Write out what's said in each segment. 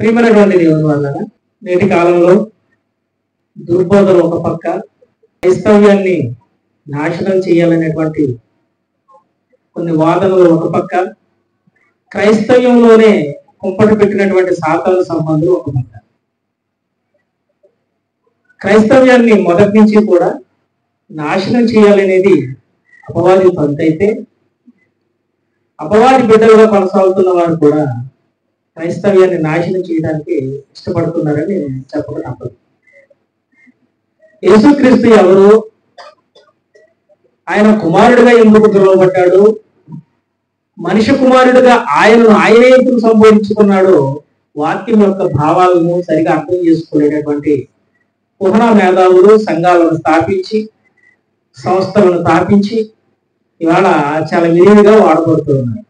ప్రియమైనటువంటి దేవుని వల్ల నేటి కాలంలో దుర్బోధలు ఒక పక్క, క్రైస్తవ్యాన్ని నాశనం చేయాలనేటువంటి కొన్ని వాదనలు ఒక పక్క, క్రైస్తవ్యంలోనే కుంపటి పెట్టినటువంటి సాతాను సంబంధులు ఒక పక్క. క్రైస్తవ్యాన్ని మొదటి నుంచి కూడా నాశనం చేయాలనేది అపవాది పంతైతే, అపవాది బిడ్డలుగా కొనసాగుతున్న వారు కూడా క్రైస్తవ్యాన్ని నాశనం చేయడానికి ఇష్టపడుతున్నారని చెప్పక తప్పదు. యేసుక్రీస్తు ఎవరు, ఆయన కుమారుడిగా ఎందుకు పిలువబడ్డాడు, మనిషి కుమారుడిగా ఆయనే ఎందుకు సంబోధించుకున్నాడో వాక్యం యొక్క భావాలను సరిగా అర్థం చేసుకునేటటువంటి పురాణ మేధావులు సంఘాలను స్థాపించి, సంస్థలను స్థాపించి ఇవాళ చాలా విరివిగా వాడబడుతూ ఉన్నాయి.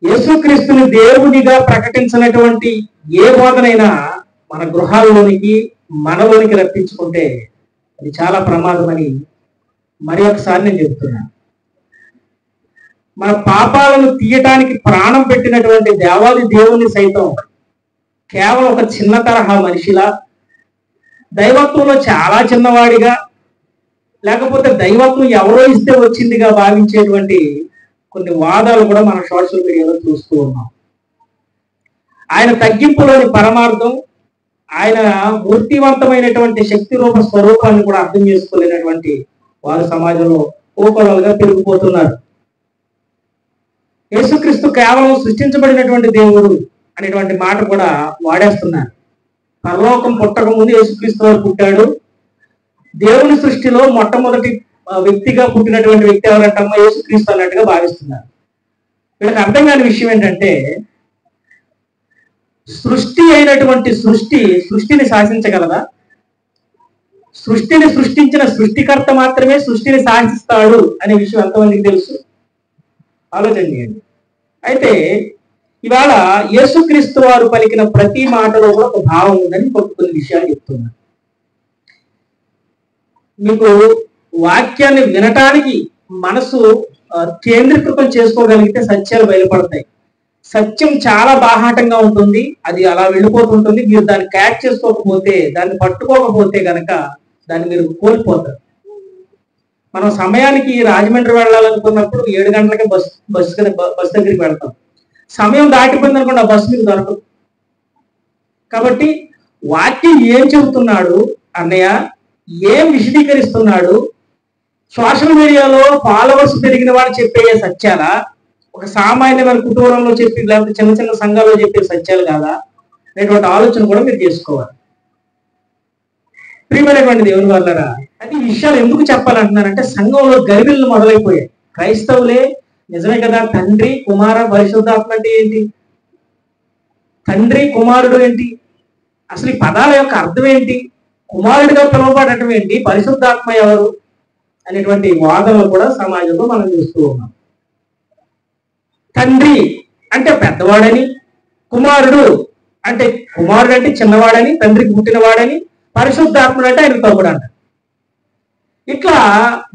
యేసుక్రీస్తుని దేవునిగా ప్రకటించినటువంటి ఏ బోధనైనా మన గృహాల్లోనికి, మనలోనికి రప్పించుకుంటే అది చాలా ప్రమాదమని మరి ఒకసారి నేను చెప్తున్నాను. మన పాపాలను తీయటానికి ప్రాణం పెట్టినటువంటి దేవాది దేవుని సైతం కేవలం ఒక చిన్న తరహా మనిషిలా, దైవత్వంలో చాలా చిన్నవాడిగా, లేకపోతే దైవత్వం ఎవరో ఇస్తే వచ్చిందిగా భావించేటువంటి కొన్ని వాదాలు కూడా మనం సోషల్ మీడియాలో చూస్తూ ఉన్నాం. ఆయన తగ్గింపులోని పరమార్థం, ఆయన మూర్తివంతమైనటువంటి శక్తి రూప స్వరూపాన్ని కూడా అర్థం చేసుకోలేనటువంటి వారు సమాజంలో కోకొలలుగా పెరిగిపోతున్నారు. యేసుక్రీస్తు కేవలం సృష్టించబడినటువంటి దేవుడు అనేటువంటి మాట కూడా వాడేస్తున్నారు. పరలోకం పుట్టక ముందు యేసుక్రీస్తు వారు పుట్టాడు. దేవుని సృష్టిలో మొట్టమొదటి వ్యక్తిగా పుట్టినటువంటి వ్యక్తి ఎవరంటమ్మా యేసుక్రీస్తు అన్నట్టుగా భావిస్తున్నారు. వీళ్ళకి అర్థం కాని విషయం ఏంటంటే, సృష్టి అయినటువంటి సృష్టిని శాసించగలదా? సృష్టిని సృష్టించిన సృష్టికర్త మాత్రమే సృష్టిని శాసిస్తాడు అనే విషయం ఎంతమందికి తెలుసు? ఆలోచన చేయండి. అయితే ఇవాళ యేసుక్రీస్తు వారు పలికిన ప్రతి మాటలో కూడా ఒక భావం ఉందని కొన్ని విషయాలు చెప్తున్నారు. మీకు వాక్యాన్ని వినటానికి మనసు కేంద్రీకృతం చేసుకోగలిగితే సత్యాలు బయలుపడతాయి. సత్యం చాలా బాహాటంగా ఉంటుంది, అది అలా వెళ్ళిపోతుంటుంది. మీరు దాన్ని క్యాచ్ చేసుకోకపోతే, దాన్ని పట్టుకోకపోతే గనక దాన్ని మీరు కోల్పోతారు. మనం సమయానికి రాజమండ్రి వెళ్ళాలనుకున్నప్పుడు 7 గంటలకే బస్ దగ్గరికి వెళ్తాం. సమయం దాటిపోయింది అనుకోండి, ఆ బస్సు మీకు దొరకదు. కాబట్టి వాక్యం ఏం చెబుతున్నాడు అన్నయ్య, ఏం విశదీకరిస్తున్నాడు, సోషల్ మీడియాలో ఫాలోవర్స్ పెరిగిన వాడు చెప్పే సత్యాలా, ఒక సామాన్యమైన కుటుంబంలో చెప్పి, లేకపోతే చిన్న చిన్న సంఘాల్లో చెప్పే సత్యాలు కాదా అనేటువంటి ఆలోచన కూడా మీరు చేసుకోవాలి. ప్రియమైనటువంటి దేవుని వాళ్ళరా, అది ఈ విషయాలు ఎందుకు చెప్పాలంటున్నారంటే, సంఘంలో గరిబిళ్ళు మొదలైపోయాయి. క్రైస్తవులే నిజమే కదా, తండ్రి కుమార పరిశుద్ధాత్మ అంటే ఏంటి, తండ్రి కుమారుడు ఏంటి, అసలు ఈ పదాల యొక్క అర్థం ఏంటి, కుమారుడిగా పిలువబడటం ఏంటి, పరిశుద్ధాత్మ ఎవరు అనేటువంటి వాదనలు కూడా సమాజంలో మనం చూస్తూ ఉన్నాం. తండ్రి అంటే పెద్దవాడని, కుమారుడు అంటే చిన్నవాడని, తండ్రికి పుట్టినవాడని, పరిశుద్ధాత్ముడు అంటే ఆయన తమ్ముడు అంట. ఇట్లా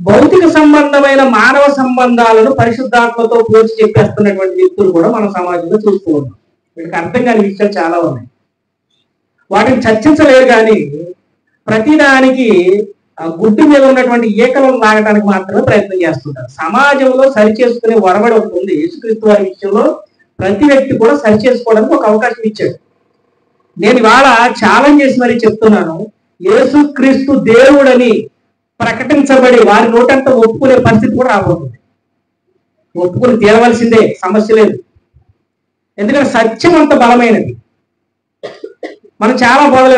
భౌతిక సంబంధమైన మానవ సంబంధాలను పరిశుద్ధాత్మతో పోల్చి చెప్పేస్తున్నటువంటి వ్యక్తులు కూడా మన సమాజంలో చూస్తూ ఉన్నాం. వీళ్ళకి అర్థం కాని విషయాలు చాలా ఉన్నాయి. వాటిని చర్చించలేరు, కానీ ప్రతిదానికి గుడ్డి మీద ఉన్నటువంటి ఏకలను లాగడానికి మాత్రమే ప్రయత్నం చేస్తుంటారు. సమాజంలో సరిచేసుకునే వరవడి ఒకటి ఉంది. యేసుక్రీస్తు వారి విషయంలో ప్రతి వ్యక్తి కూడా సరిచేసుకోవడానికి ఒక అవకాశం ఇచ్చాడు. నేను ఇవాళ ఛాలెంజ్ చేసి మరీ చెప్తున్నాను, యేసుక్రీస్తు దేవుడని ప్రకటించబడి వారి నోటంతా ఒప్పుకునే పరిస్థితి కూడా రాబోతుంది. ఒప్పుకుని తీరవలసిందే, సమస్య లేదు. ఎందుకంటే సత్యం అంత బలమైనది. మనం చాలా బోధలు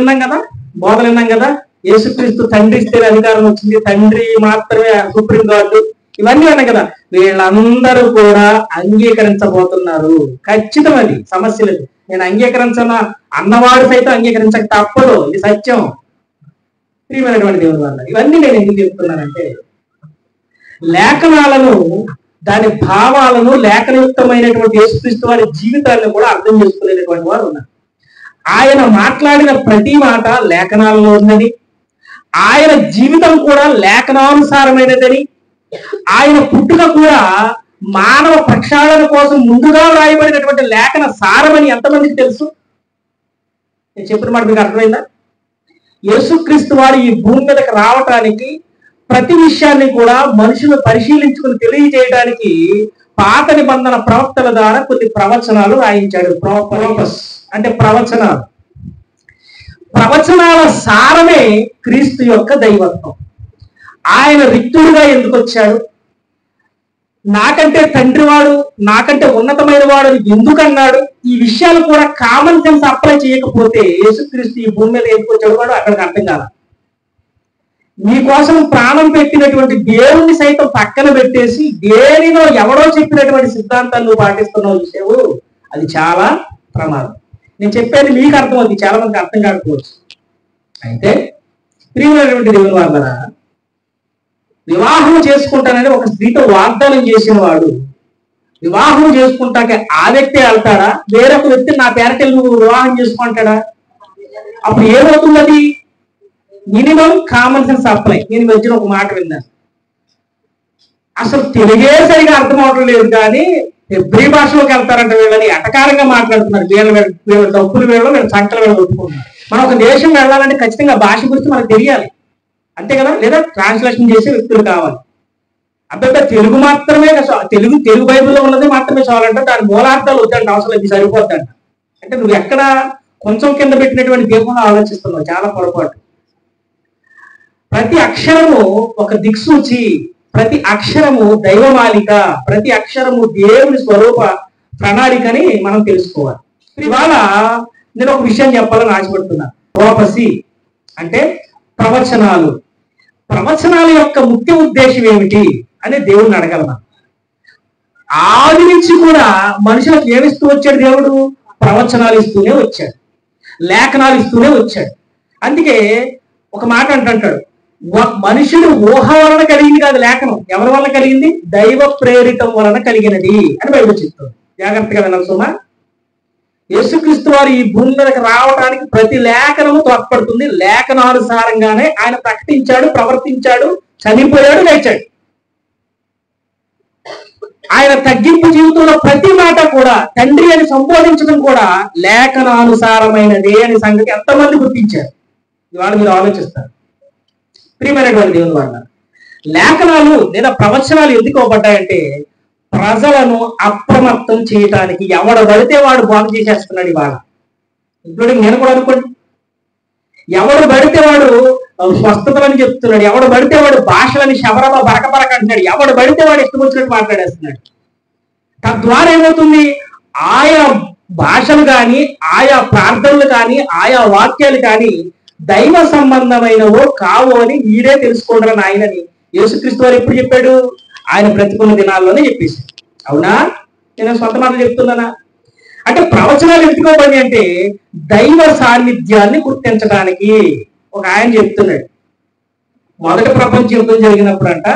విన్నాం కదా, యేసుక్రీస్తు తండ్రి ఇస్తే అధికారం వచ్చింది, తండ్రి మాత్రమే సుప్రీం కోర్టు, ఇవన్నీ ఉన్నాయి కదా. వీళ్ళందరూ కూడా అంగీకరించబోతున్నారు. ఖచ్చితం, అది సమస్య లేదు. నేను అంగీకరించిన అన్నవాడు సైతం అంగీకరించక తప్పదు, ఇది సత్యం. ప్రియమైనటువంటి దేవుని వల్ల ఇవన్నీ నేను ఎందుకు చెప్తున్నానంటే, లేఖనాలను, దాని భావాలను, లేఖనయుక్తమైనటువంటి యేసుక్రీస్తు వారి జీవితాలను కూడా అర్థం చేసుకునేటువంటి వారు ఉన్నారు. ఆయన మాట్లాడిన ప్రతి మాట లేఖనాలలో ఉందని, ఆయన జీవితం కూడా లేఖనానుసారమైనదని, ఆయన పుట్టుక కూడా మానవ ప్రక్షాళన కోసం ముందుగా వ్రాయబడినటువంటి లేఖన సారమని ఎంతమందికి తెలుసు? నేను చెప్పిన మాట మీకు అర్థమైందా? యేసుక్రీస్తు వారు ఈ భూమి మీదకి రావటానికి ప్రతి విషయాన్ని కూడా మనుషులు పరిశీలించుకుని తెలియజేయడానికి పాత నిబంధన ప్రవక్తల ద్వారా కొన్ని ప్రవచనాలు రాయించాడు. ప్రోపస్ అంటే ప్రవచనాలు. ప్రవచనాల సారమే క్రీస్తు యొక్క దైవత్వం. ఆయన రిక్తుడుగా ఎందుకు వచ్చాడు, నాకంటే తండ్రి వాడు, నాకంటే ఉన్నతమైన వాడు ఎందుకు అన్నాడు, ఈ విషయాలు కూడా కామన్ సెన్స్ అప్లై చేయకపోతే యేసుక్రీస్తు ఈ భూమి మీద ఎందుకు వచ్చాడు వాడు అక్కడికి అర్థం కాల. మీకోసం ప్రాణం పెట్టినటువంటి దేవుణ్ణి సైతం పక్కన పెట్టేసి దేనిలో ఎవరో చెప్పినటువంటి సిద్ధాంతాన్ని నువ్వు పాటిస్తున్నావు చూసావు, అది చాలా ప్రమాదం. నేను చెప్పేది మీకు అర్థమవుతుంది, చాలా మందికి అర్థం కాకపోవచ్చు. అయితే ప్రియమైనటువంటి దేవుని వాళ్ళరా, వివాహం చేసుకుంటానని ఒక స్త్రీతో వాగ్దానం చేసిన వాడు వివాహం చేసుకుంటాక ఆ వ్యక్తి వెళ్తాడా, వేరొక వ్యక్తి నా పేరకెళ్ళి నువ్వు వివాహం చేసుకుంటాడా? అప్పుడు ఏమవుతుంది? అది మినిమం కామన్ సెన్స్ అప్లై. నేను మధ్యన ఒక మాట విన్నాను, అసలు తెలుగే సరిగా అర్థం అవడం లేదు కానీ ఎబ్రీ భాషలోకి వెళ్తారంట, వీళ్ళని ఎటకారంగా మాట్లాడుతున్నారు, వీళ్ళ డబ్బులు వీళ్ళు సంఖ్యలు వీళ్ళు ఒప్పుకుంటున్నారు. మనం ఒక దేశం వెళ్ళాలంటే ఖచ్చితంగా భాష గురించి మనకు తెలియాలి, అంతే కదా, లేదా ట్రాన్స్లేషన్ చేసే వ్యక్తులు కావాలి. అబ్బాయి తెలుగు మాత్రమే తెలుగు బైబిల్లో ఉన్నది మాత్రమే చాలంటే దాని మూలార్థాలు వద్దంటే అవసరం ఇది సరిపోద్దంట. అంటే నువ్వు ఎక్కడ కొంచెం కింద పెట్టినటువంటి దీపంలో ఆలోచిస్తున్నావు, చాలా పొరపాటు. ప్రతి అక్షరము ఒక దిక్సూచి, ప్రతి అక్షరము దైవమాలిక, ప్రతి అక్షరము దేవుని స్వరూప ప్రణాళికని మనం తెలుసుకోవాలి. ఇవాళ నేను ఒక విషయం చెప్పాలని ఆశపడుతున్నా. ప్రోపసీ అంటే ప్రవచనాలు. ప్రవచనాల యొక్క ముఖ్య ఉద్దేశం ఏమిటి అని దేవుడిని అడగలమా? ఆది నుంచి కూడా మనుషులకు ఏమిస్తూ వచ్చాడు దేవుడు? ప్రవచనాలు ఇస్తూనే వచ్చాడు, లేఖనాలు ఇస్తూనే వచ్చాడు. అందుకే ఒక మాట అంటాడు, మనుషుడు ఊహ వలన కలిగింది కాదు లేఖనం, ఎవరి వలన కలిగింది? దైవ ప్రేరితం వలన కలిగినది అని బైబిల్ చెప్తుంది. జాగ్రత్తగా వినాలి సుమా. యేసుక్రీస్తు వారు ఈ భూమి మీదకి రావడానికి ప్రతి లేఖనము తోడ్పడుతుంది. లేఖనానుసారంగానే ఆయన ప్రకటించాడు, ప్రవర్తించాడు, చనిపోయాడు, లేచాడు. ఆయన తగ్గింపు జీవితంలో ప్రతి మాట కూడా తండ్రి అని సంబోధించడం కూడా లేఖనానుసారమైనదే అని సంగతి ఎంతమంది గుర్తించారు? ఇవాళ మీరు ఆలోచిస్తారు. ప్రియమైనటువంటి దేవుని వాళ్ళ, లేఖనాలు లేదా ప్రవచనాలు ఎందుకు ఇవ్వబడ్డాయంటే ప్రజలను అప్రమత్తం చేయటానికి. ఎవడ పడితే వాడు బోధ చేసేస్తున్నాడు ఇవాళ, ఇంక్లూడింగ్ నేను కూడా అనుకోండి. ఎవడు పడితే వాడు స్వస్థతలని చెప్తున్నాడు, ఎవడు పడితే వాడు భాషలని శబరమ బరకబరక అంటున్నాడు, ఎవడు పడితే వాడు ఇష్టం వచ్చినట్టు మాట్లాడేస్తున్నాడు. తద్వారా ఏమవుతుంది? ఆయా భాషలు కానీ, ఆయా ప్రార్థనలు కానీ, ఆయా వాక్యాలు కానీ దైవ సంబంధమైనవో కావో అని వీడే తెలుసుకుంటారని ఆయనని యేసుక్రీస్తు వారు ఎప్పుడు చెప్పాడు? ఆయన బ్రతికున్న దినాల్లోనే చెప్పేసి. అవునా? నేను సొంత మాటలు చెప్తున్నానా? అంటే ప్రవచనాలు ఎందుకోబడి అంటే దైవ సాన్నిధ్యాన్ని గుర్తించడానికి. ఒక ఆయన చెప్తున్నాడు, మొదటి ప్రపంచ యుద్ధం జరిగినప్పుడు అంట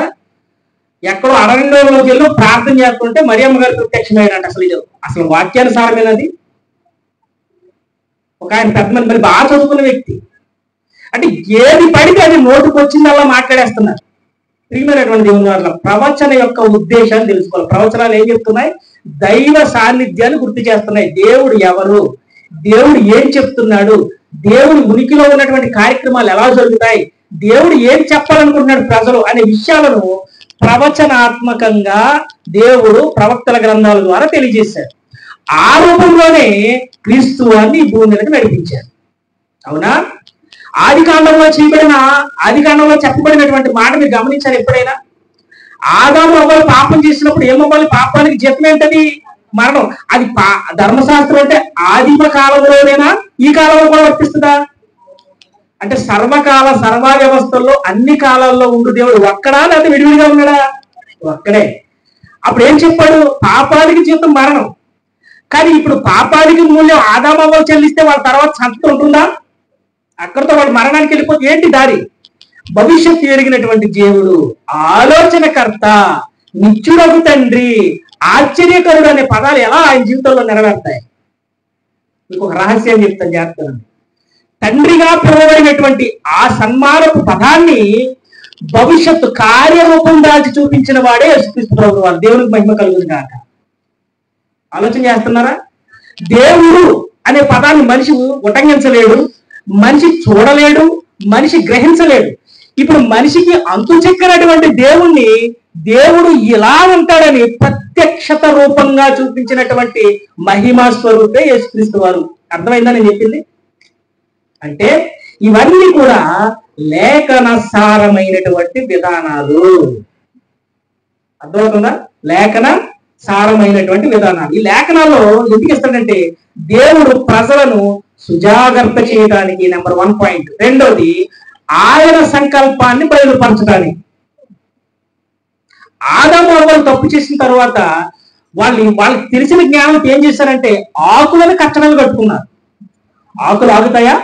ఎక్కడో అరణ్యంలోకి వెళ్ళి ప్రార్థన చేస్తుంటే మరియమ్మ గారు ప్రత్యక్షమైనట్టు. అసలు వాక్యానుసారమైనది. ఒక ఆయన పెద్ద మంది మరి బాగా చదువుకున్న వ్యక్తి. అంటే ఏది పడితే అది నోటుకు వచ్చిందల్లా మాట్లాడేస్తున్నారు. ప్రియమైనటువంటి దేవుని వాళ్ళ, ప్రవచన యొక్క ఉద్దేశాన్ని తెలుసుకోవాలి. ప్రవచనాలు ఏం చెప్తున్నాయి? దైవ సాన్నిధ్యాన్ని గుర్తు చేస్తున్నాయి. దేవుడు ఎవరు, దేవుడు ఏం చెప్తున్నాడు, దేవుడు ఉనికిలో ఉన్నటువంటి కార్యక్రమాలు ఎలా జరుగుతాయి, దేవుడు ఏం చెప్పాలనుకుంటున్నాడు ప్రజలు అనే విషయాలను ప్రవచనాత్మకంగా దేవుడు ప్రవక్తల గ్రంథాల ద్వారా తెలియజేశాడు. ఆ రూపంలోనే క్రీస్తు వారిని ఈ భూమి మీదకి నడిపించారు. అవునా? ఆది కాండంలో చెప్పబడినటువంటి మాట మీరు గమనించారు ఎప్పుడైనా? ఆదాము అవ్వలు పాపం చేసినప్పుడు ఏమవ్వాలి? పాపానికి జీతం ఏంటది? మరణం. అది ధర్మశాస్త్రం అంటే ఆదిమ కాలంలోనేనా, ఈ కాలంలో కూడా వర్తిస్తుందా? అంటే సర్వకాల సర్వ వ్యవస్థల్లో అన్ని కాలాల్లో ఉండు దేవుడు ఒక్కడా లేకపోతే విడివిడిగా ఉన్నాడా? ఒక్కడే. అప్పుడు ఏం చెప్పాడు? పాపానికి జీతం మరణం. కానీ ఇప్పుడు పాపానికి మూల్యం ఆదాము అవ్వలు చెల్లిస్తే వాళ్ళ తర్వాత సంతతి ఉంటుందా? అక్కడితో వాడు మరణానికి వెళ్ళిపోతే ఏంటి దారి? భవిష్యత్తు ఎరిగినటువంటి దేవుడు, ఆలోచనకర్త, నిత్యుడగు తండ్రి, ఆశ్చర్యకరుడు అనే పదాలు ఎలా ఆయన జీవితంలో నెరవేరుతాయి? మీకు ఒక రహస్యం చెప్తాను, జాగ్రత్త. తండ్రిగా పిలువబడినటువంటి ఆ సన్మానపు పదాన్ని భవిష్యత్తు కార్యరూపం దాల్చి చూపించిన వాడే యేసుక్రీస్తు ప్రభువు వారు. దేవునికి మహిమ కలుగును గాక. ఆలోచన చేస్తున్నారా? దేవుడు అనే పదాన్ని మనిషి ఉటంకించలేడు, మనిషి చూడలేడు, మనిషి గ్రహించలేడు. ఇప్పుడు మనిషికి అంతు చెక్కనటువంటి దేవుణ్ణి దేవుడు ఇలా ఉంటాడని ప్రత్యక్షత రూపంగా చూపించినటువంటి మహిమా స్వరూపే యేసుక్రీస్తు వారు. అర్థమైందా నేను చెప్పింది? అంటే ఇవన్నీ కూడా లేఖన సారమైనటువంటి విధానాలు. అర్థమవుతుందా? లేఖన సారమైనటువంటి విధానాలు. ఈ లేఖనాల్లో ఎందుకు ఇస్తాడంటే దేవుడు ప్రజలను సుజాగ్రత్త చేయడానికి నెంబర్ 1 పాయింట్. రెండోది ఆయన సంకల్పాన్ని బయలుపరచడానికి. ఆదాము అవ్వలు తప్పు చేసిన తర్వాత వాళ్ళకి తెలిసిన జ్ఞానం ఏం చేశారంటే ఆకులను కట్టడలు కట్టుకున్నారు. ఆకులు ఆగుతాయా?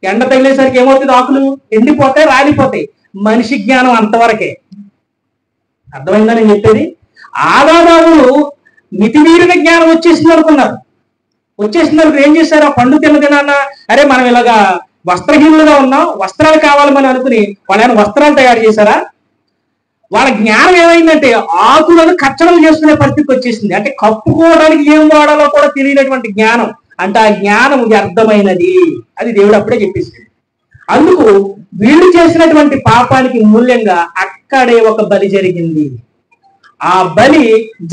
ఎండ తగిలేసరికి ఏమవుతుంది? ఆకులు ఎండిపోతాయి, రాలిపోతాయి. మనిషి జ్ఞానం అంతవరకే. అర్థమైందా నేను చెప్పేది? ఆదాము మితిమీరిన జ్ఞానం వచ్చేసింది అనుకున్నారు. వచ్చేసినందుకు ఏం చేశారు? ఆ పండు తినదినాన్న అరే మనం ఇలాగా వస్త్రహీనులుగా ఉన్నాం, వస్త్రాలు కావాలని అనుకుని వాళ్ళని వస్త్రాలు తయారు చేశారా? వాళ్ళ జ్ఞానం ఏమైందంటే ఆకులను కచ్చడలు చేసుకునే పరిస్థితికి వచ్చేసింది. అంటే కప్పుకోవడానికి ఏం వాడాలో కూడా తెలియనటువంటి జ్ఞానం. అంటే ఆ జ్ఞానం వ్యర్థమైనది అది దేవుడు అప్పుడే చెప్పేసింది. అందుకు వీళ్ళు చేసినటువంటి పాపానికి మూల్యంగా అక్కడే ఒక బలి జరిగింది. ఆ బలి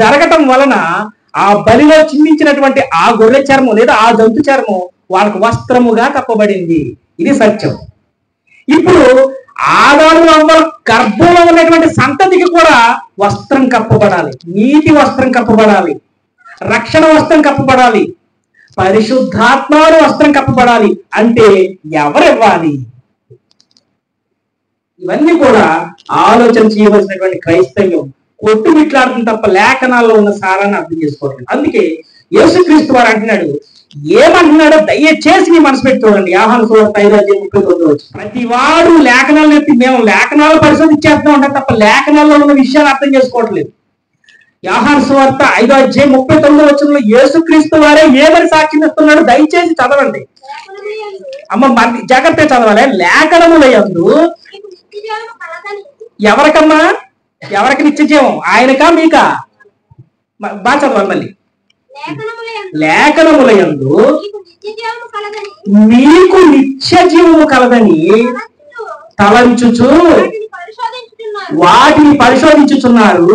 జరగటం వలన ఆ బలిలో చిందించినటువంటి ఆ గొర్రె చర్మం లేదా ఆ జంతు చర్మం వాళ్ళకు వస్త్రముగా కప్పబడింది. ఇది సత్యం. ఇప్పుడు ఆదాము అవ్వల గర్భంలో ఉన్నటువంటి సంతతికి కూడా వస్త్రం కప్పబడాలి, నీతి వస్త్రం కప్పబడాలి, రక్షణ వస్త్రం కప్పబడాలి, పరిశుద్ధాత్మను వస్త్రం కప్పబడాలి. అంటే ఎవరివ్వాలి? ఇవన్నీ కూడా ఆలోచన చేయవలసినటువంటి క్రైస్తవ్యం కొట్టుమిట్లాడుతుంది తప్ప లేఖనాల్లో ఉన్న సారాన్ని అర్థం చేసుకోవట్లేదు. అందుకే యేసుక్రీస్తు వారు అంటున్నాడు, ఏమంటున్నాడో దయచేసి మీ మనసు పెట్టి చూడండి. యోహాను సువార్త 5:39. ప్రతి వాడు లేఖనాలు ఎత్తి మేము లేఖనాలు పరిశోధించేస్తూ ఉంటాం తప్ప లేఖనాల్లో ఉన్న విషయాలు అర్థం చేసుకోవట్లేదు. యోహాను సువార్త 5:39 యేసుక్రీస్తు వారే ఏమని సాక్ష్యం ఇస్తున్నాడు దయచేసి చదవండి. అమ్మ జాగ్రత్తగా చదవాలి. లేఖనములయందు ఎవరికమ్మా? ఎవరికి నిత్యజీవం? ఆయనకా మీకా? బాగా చదవాలి మళ్ళీ. లేఖనములయందు మీకు నిత్య జీవము కలదని తలంచుచు వాటిని పరిశోధించుచున్నారు.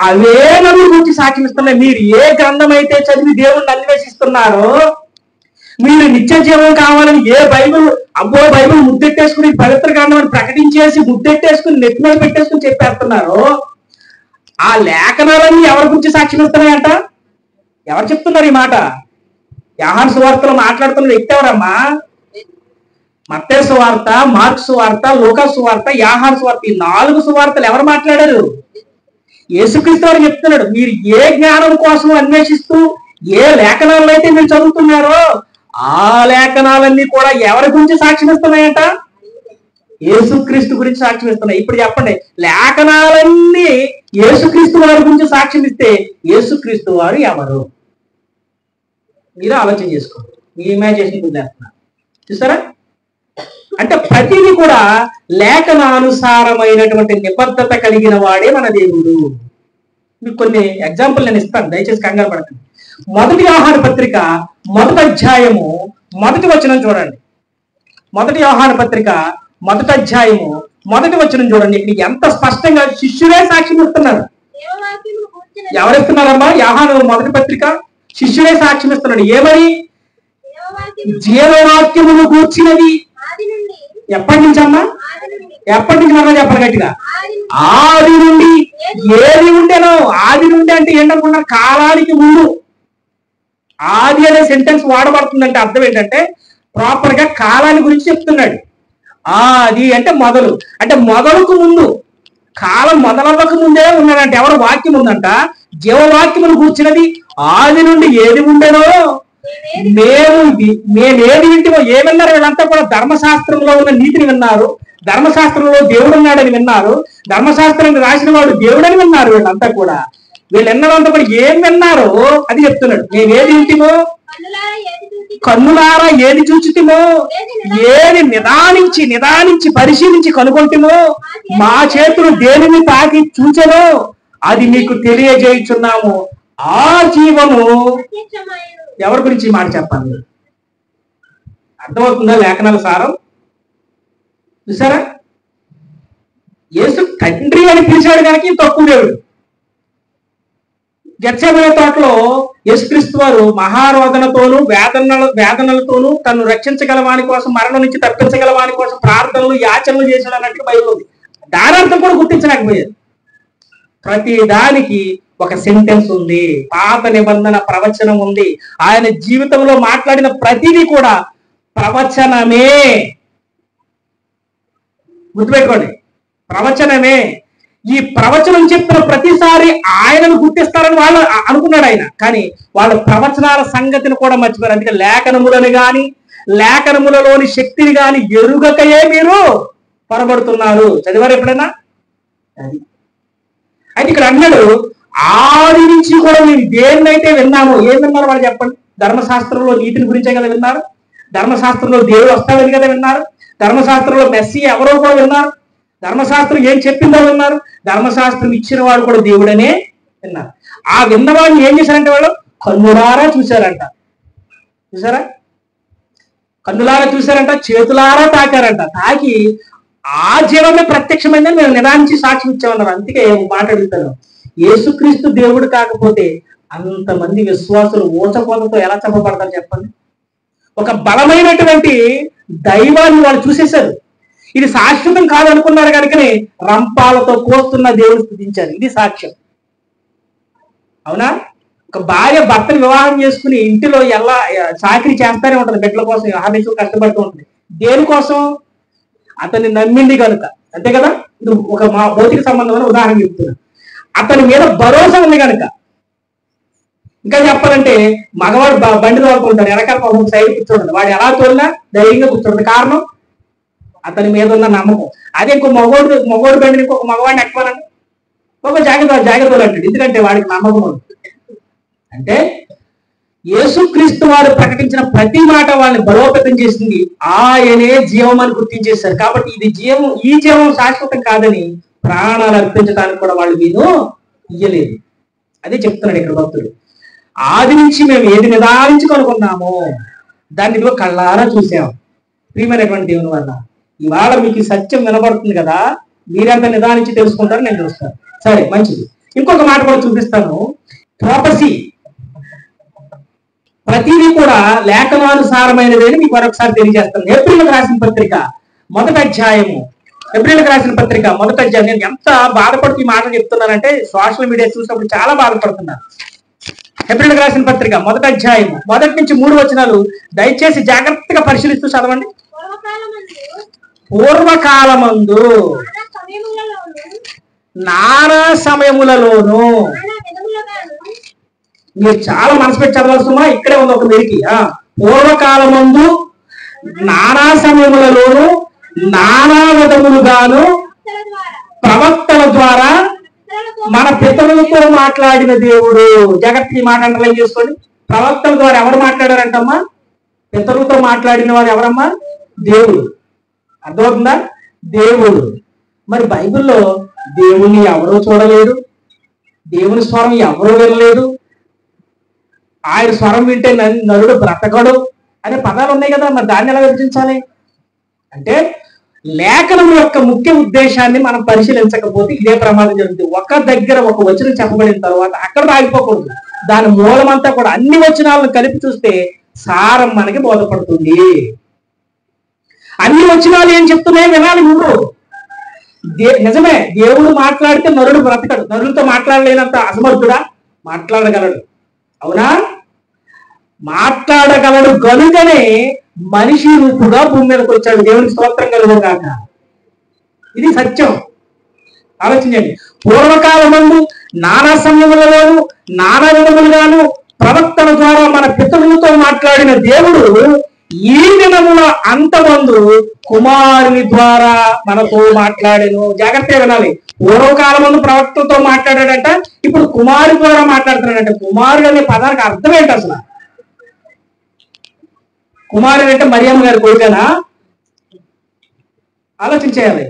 అవే నన్ను గురించి సాక్ష్యం ఇస్తున్నాయి. మీరు ఏ గ్రంథం అయితే చదివి దేవుణ్ణి అన్వేషిస్తున్నారో, మీరు నిత్య జీవం కావాలని ఏ బైబిల్ బైబిల్ ముద్దెట్టేసుకుని పవిత్ర గ్రంథం అని ప్రకటించేసి ముద్దెట్టేసుకుని నెత్తి మీద పెట్టేసుకుని చెప్పేస్తున్నారో, ఆ లేఖనాలన్నీ ఎవరి గురించి సాక్ష్యం ఇస్తున్నాయంట? ఎవరు చెప్తున్నారు ఈ మాట? యోహాను సువార్తలో మాట్లాడుతున్న వ్యక్తి ఎవరమ్మా? మత్తయి సువార్త, మార్కు సువార్త, లూకా సువార్త, యోహాను సువార్త, ఈ 4 సువార్తలు ఎవరు మాట్లాడారు? యేసుక్రీస్తు వారు చెప్తున్నాడు. మీరు ఏ జ్ఞానం కోసం అన్వేషిస్తూ ఏ లేఖనాలను అయితే మీరు చదువుతున్నారో ఆ లేఖనాలన్నీ కూడా ఎవరి గురించి సాక్ష్యం ఇస్తున్నాయంట? యేసుక్రీస్తు గురించి సాక్ష్యం ఇస్తున్నాయి. ఇప్పుడు చెప్పండి, లేఖనాలన్నీ యేసుక్రీస్తు వారి గురించి సాక్ష్యం ఇస్తే యేసుక్రీస్తు వారు ఎవరు? మీరు ఆలోచన చేసుకోండి. మీ ఇమాజినేషన్ వదిలేస్తున్నారు. చూసారా? అంటే ప్రతిదీ కూడా లేఖనానుసారమైనటువంటి నిబద్ధత కలిగిన వాడే మన దేవుడు. మీకు కొన్ని ఎగ్జాంపుల్ నేను ఇస్తాను, దయచేసి కంగారు పడకండి. 1 యోహాను పత్రిక 1వ అధ్యాయము 1వ వచనం చూడండి. 1 యోహాను పత్రిక 1వ అధ్యాయము 1వ వచనం చూడండి. ఇక్కడ ఎంత స్పష్టంగా శిష్యులే సాక్ష్యం ఇస్తున్నారు. ఎవరిస్తున్నారమ్మా? యోహాను 1వ పత్రిక శిష్యులే సాక్ష్యం ఇస్తున్నాడు. ఏమని? జీవవాక్యమును కూర్చినది. ఎప్పటి నుంచి అమ్మా? ఎప్పటి నుంచి మరలా చెప్పాలి గట్టిగా. ఆది నుండి. ఏది ఉండేనో? ఆది నుండి అంటే ఏంటనుకున్నా? కాలానికి ముందు. ఆది అనే సెంటెన్స్ వాడబడుతుందంటే అర్థం ఏంటంటే ప్రాపర్ గా కాలాన్ని గురించి చెప్తున్నాడు. ఆది అంటే మొదలు, అంటే మొదలుకు ముందు, కాలం మొదలవ్వక ముందే ఉన్నాడంటే ఎవరు? వాక్యం ఉందంట. జీవవాక్యమును కూర్చున్నది. ఆది నుండి ఏది ఉండేనో మేమేది వింటిమో. ఏమన్నారు వీళ్ళంతా కూడా? ధర్మశాస్త్రంలో ఉన్న నీతిని విన్నారు, ధర్మశాస్త్రంలో దేవుడు ఉన్నాడని విన్నారు, ధర్మశాస్త్రాన్ని రాసిన వాడు దేవుడని విన్నారు. వీళ్ళంతా కూడా వీళ్ళు విన్నదంతా కూడా ఏం విన్నారో అది చెప్తున్నాడు. మేమేది వింటిమో, కన్నులారా ఏది చూచితిమో, ఏది నిదానించి పరిశీలించి కనుగొంటిమో, మా చేతులు దేనిని తాకి చూచెనో అది మీకు తెలియజేయుచున్నాము. ఆ జీవము ఎవరి గురించి ఈ మాట చెప్పాలి? అర్థమవుతుందా లేఖనాల సారం? చూసారా? యేసు తండ్రి అని పిలిచాడు కనుక ఈ తక్కువ దేవుడు. గెత్సేమనే తోటలో యేసుక్రీస్తు వారు మహారోదనతోనూ వేదనలతోనూ తను రక్షించగల వాని కోసం, మరణం నుంచి తప్పించగల వాని కోసం ప్రార్థనలు యాచనలు చేశాడు అన్నట్టుగా బైబిల్ ఉంది. దాని అర్థం కూడా గుర్తించలేకపోయారు. ప్రతి దానికి ఒక సెంటెన్స్ ఉంది, పాత నిబంధన ప్రవచనం ఉంది. ఆయన జీవితంలో మాట్లాడిన ప్రతిదీ కూడా ప్రవచనమే. గుర్తుపెట్టుకోండి, ప్రవచనమే. ఈ ప్రవచనం చెప్పిన ప్రతిసారి ఆయనను గుర్తిస్తారని వాళ్ళు అనుకున్నాడు ఆయన, కానీ వాళ్ళ ప్రవచనాల సంగతిని కూడా మర్చిపోయారు. అందుకే లేఖనములను గాని లేఖనములలోని శక్తిని గాని ఎరుగకయే మీరు పొరబడుతున్నారు. చదివారు ఎప్పుడైనా? అయితే ఇక్కడ అన్నాడు, ఆది నుంచి కూడా మేము దేన్నైతే విన్నామో. ఏం విన్నారు వాళ్ళు చెప్పండి? ధర్మశాస్త్రంలో నీతిని గురించే కదా విన్నారు, ధర్మశాస్త్రంలో దేవుడు వస్తాడని కదా విన్నారు, ధర్మశాస్త్రంలో మెస్సీ ఎవరో కూడా విన్నారు, ధర్మశాస్త్రం ఏం చెప్పిందో విన్నారు, ధర్మశాస్త్రం ఇచ్చిన వాడు కూడా దేవుడనే విన్నారు. ఆ విన్నవాడిని ఏం చేశారంటే వాళ్ళు కన్నులారా చూశారంట. చూసారా? కన్నులారా చూశారంట, చేతులారా తాకారంట. తాకి ఆ జీవమే ప్రత్యక్షమైందని మేము నిదానించి సాక్ష్యం ఇచ్చామన్నారు. అందుకే మాట్లాడుతాను, యేసుక్రీస్తు దేవుడు కాకపోతే అంతమంది విశ్వాసులు ఊచకోతతో ఎలా చంపబడతారు చెప్పండి? ఒక బలమైనటువంటి దైవాన్ని వాళ్ళు చూసేశారు. ఇది శాశ్వతం కాదనుకున్నారు కనుకనే రంపాలతో కోస్తున్న దేవుడు స్తుతించారు. ఇది సాక్ష్యం. అవునా? ఒక భార్య భర్తను వివాహం చేసుకుని ఇంటిలో ఎలా చాకరీ చేస్తానే ఉంటుంది, బిడ్డల కోసం ఆదేశం కష్టపడుతూ ఉంటుంది. దేనికోసం? అతన్ని నమ్మింది కనుక. అంతే కదా? ఇది ఒక భౌతిక సంబంధమైన ఉదాహరణ చెప్తున్నా. అతని మీద భరోసా ఉంది కనుక. ఇంకా చెప్పాలంటే మగవాడు బండి తోలుకుంటాడు, వెనకాల ఒక సైడ్ కూర్చోండి, వాడు ఎలా తోలినా ధైర్యంగా కూర్చోండి. కారణం అతని మీద ఉన్న నమ్మకం. అదే ఇంకో మగోడు బండిని ఇంకొక మగవాడిని ఎక్కువాలంటే ఒక జాగ్రత్త అంటాడు, ఎందుకంటే వాడికి నమ్మకం ఉంది. అంటే యేసుక్రీస్తు వారు ప్రకటించిన ప్రతి మాట వాళ్ళని బలోపేతం చేసింది. ఆయనే జీవం అని గుర్తించేశారు. కాబట్టి ఇది జీవం, ఈ జీవం శాశ్వతం కాదని ప్రాణాలు అర్పించడానికి కూడా వాళ్ళు వీరు ఇయ్యలేదు. అదే చెప్తున్నాడు ఇక్కడ భక్తుడు. ఆది నుంచి మేము ఏది నిదానించి కనుక్కున్నామో దాన్ని ఇదిగో కళ్ళారా చూసాం. ప్రియమైనటువంటి దేవుని వల్ల ఇవాళ మీకు సత్యం వినబడుతుంది కదా, మీరెంత నిదానించి తెలుసుకుంటారో నేను చూస్తాను. సరే, మంచిది. ఇంకొక మాట కూడా చూపిస్తాను. ప్రాపసీ ప్రతిదీ కూడా లేఖనానుసారమైనది అని మీకు మరొకసారి తెలియజేస్తాను. ఏప్రిల్కి రాసిన పత్రిక మొదటి అధ్యాయము, ఏప్రిల్కి రాసిన పత్రిక మొదటి అధ్యాయం. నేను ఎంత బాధపడుతూ ఈ మాట చెప్తున్నానంటే సోషల్ మీడియా చూసినప్పుడు చాలా బాధపడుతున్నాను. ఏప్రిల్కి రాసిన పత్రిక మొదటి అధ్యాయము 1 నుంచి 3 వచనాలు దయచేసి జాగ్రత్తగా పరిశీలిస్తూ చదవండి. పూర్వకాలమందు నానా సమయములలోను, మీరు చాలా మనసు పెట్టి చదవాల్సిన ఇక్కడే ఉంది ఒక మెరికి. పూర్వకాలమందు నానా సమయములలోను నానా విధములుగాను ప్రవక్తల ద్వారా మన పితరులతో మాట్లాడిన దేవుడు. జాగ్రత్త ఈ మాట అండర్లైన్ చేసుకోండి. ప్రవక్తల ద్వారా ఎవరు మాట్లాడారంటమ్మా? పితరులతో మాట్లాడిన వారు ఎవరమ్మా? దేవుడు. అర్థమవుతుందా? దేవుడు. మరి బైబిల్లో దేవుణ్ణి ఎవరో చూడలేడు, దేవుని స్వరం ఎవరో వినలేదు, ఆయన స్వరం వింటే నరుడు బ్రతకడు అనే పదాలు ఉన్నాయి కదా. మరి దాన్ని ఎలా విభజించాలి అంటే లేఖనం యొక్క ముఖ్య ఉద్దేశాన్ని మనం పరిశీలించకపోతే ఇదే ప్రమాదం జరుగుతుంది. ఒక దగ్గర ఒక వచనం చెప్పబడిన తర్వాత అక్కడ ఆగిపోకూడదు. దాని మూలమంతా కూడా అన్ని వచనాలను కలిపి చూస్తే సారం మనకి బోధపడుతుంది. అన్ని వచనాలు ఏం చెప్తున్నాయి వినాలి నువ్వు. నిజమే, దేవుడు మాట్లాడితే నరుడు బ్రతకడు. నరుడితో మాట్లాడలేనంత అసమర్థుడా? మాట్లాడగలడు. అవునా? మాట్లాడగలడు గనుకనే మనిషి రూపుగా భూమి మీదకి వచ్చాడు. దేవునికి స్తోత్రం కలుగును గాక. ఇది సత్యం. ఆలోచించండి. పూర్వకాలమందు నానా సమయములలోను నానా విధములుగాను ప్రవక్తల ద్వారా మన పితరులతో మాట్లాడిన దేవుడు ఈ దినముల అంతమందు కుమారుని ద్వారా మనతో మాట్లాడెను. జాగ్రత్తగా వినాలి. పూర్వకాలమందు ప్రవక్తలతో మాట్లాడాడంట, ఇప్పుడు కుమారుని ద్వారా మాట్లాడుతున్నాడంట. కుమారుడు అనే పదానికి అర్థం ఏంటి అసలు? కుమారుడు అంటే మరియమ్మ గారి కొడుకేనా? ఆలోచించేయాలి.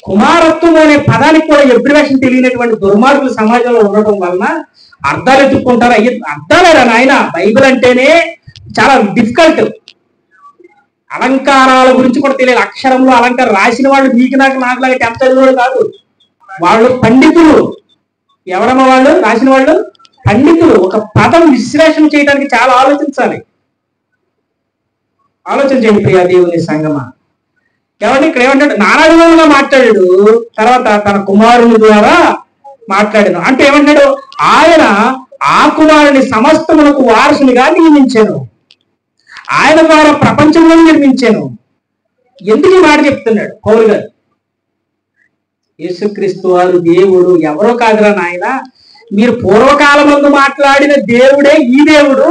కుమారత్వం అనే పదానికి కూడా ఎబ్రివేషన్ తెలియనటువంటి దుర్మార్గులు సమాజంలో ఉండటం వలన అర్థాలు ఎత్తుక్కుంటారు. అర్థాలేరా నాయన? బైబిల్ అంటేనే చాలా డిఫికల్ట్. అలంకారాల గురించి కూడా తెలియదు. అక్షరంలో అలంకారం రాసిన వాళ్ళు మీకు నాకులాగా టెంపరీ కాదు, వాళ్ళు పండితులు. ఎవరమ్మా వాళ్ళు? రాసిన వాళ్ళు పండితులు. ఒక పదం విశ్లేషణ చేయడానికి చాలా ఆలోచించాలి. ఆలోచన చేయండి ప్రియా దేవుని సంగమా. ఏమంటే ఇక్కడ ఏమంటాడు? నానా విధంగా మాట్లాడాడు, తర్వాత తన కుమారుని ద్వారా మాట్లాడాను. అంటే ఏమంటాడు? ఆయన ఆ కుమారుని సమస్తమునకు వారసునిగా నియమించాను, ఆయన ద్వారా ప్రపంచంలో నిర్మించాను. ఎందుకు ఈ మాట చెప్తున్నాడు పౌలు గారు? యేసుక్రీస్తు వారు దేవుడు ఎవరో కాదురా నాయన, మీరు పూర్వకాలమందు మాట్లాడిన దేవుడే ఈ దేవుడు,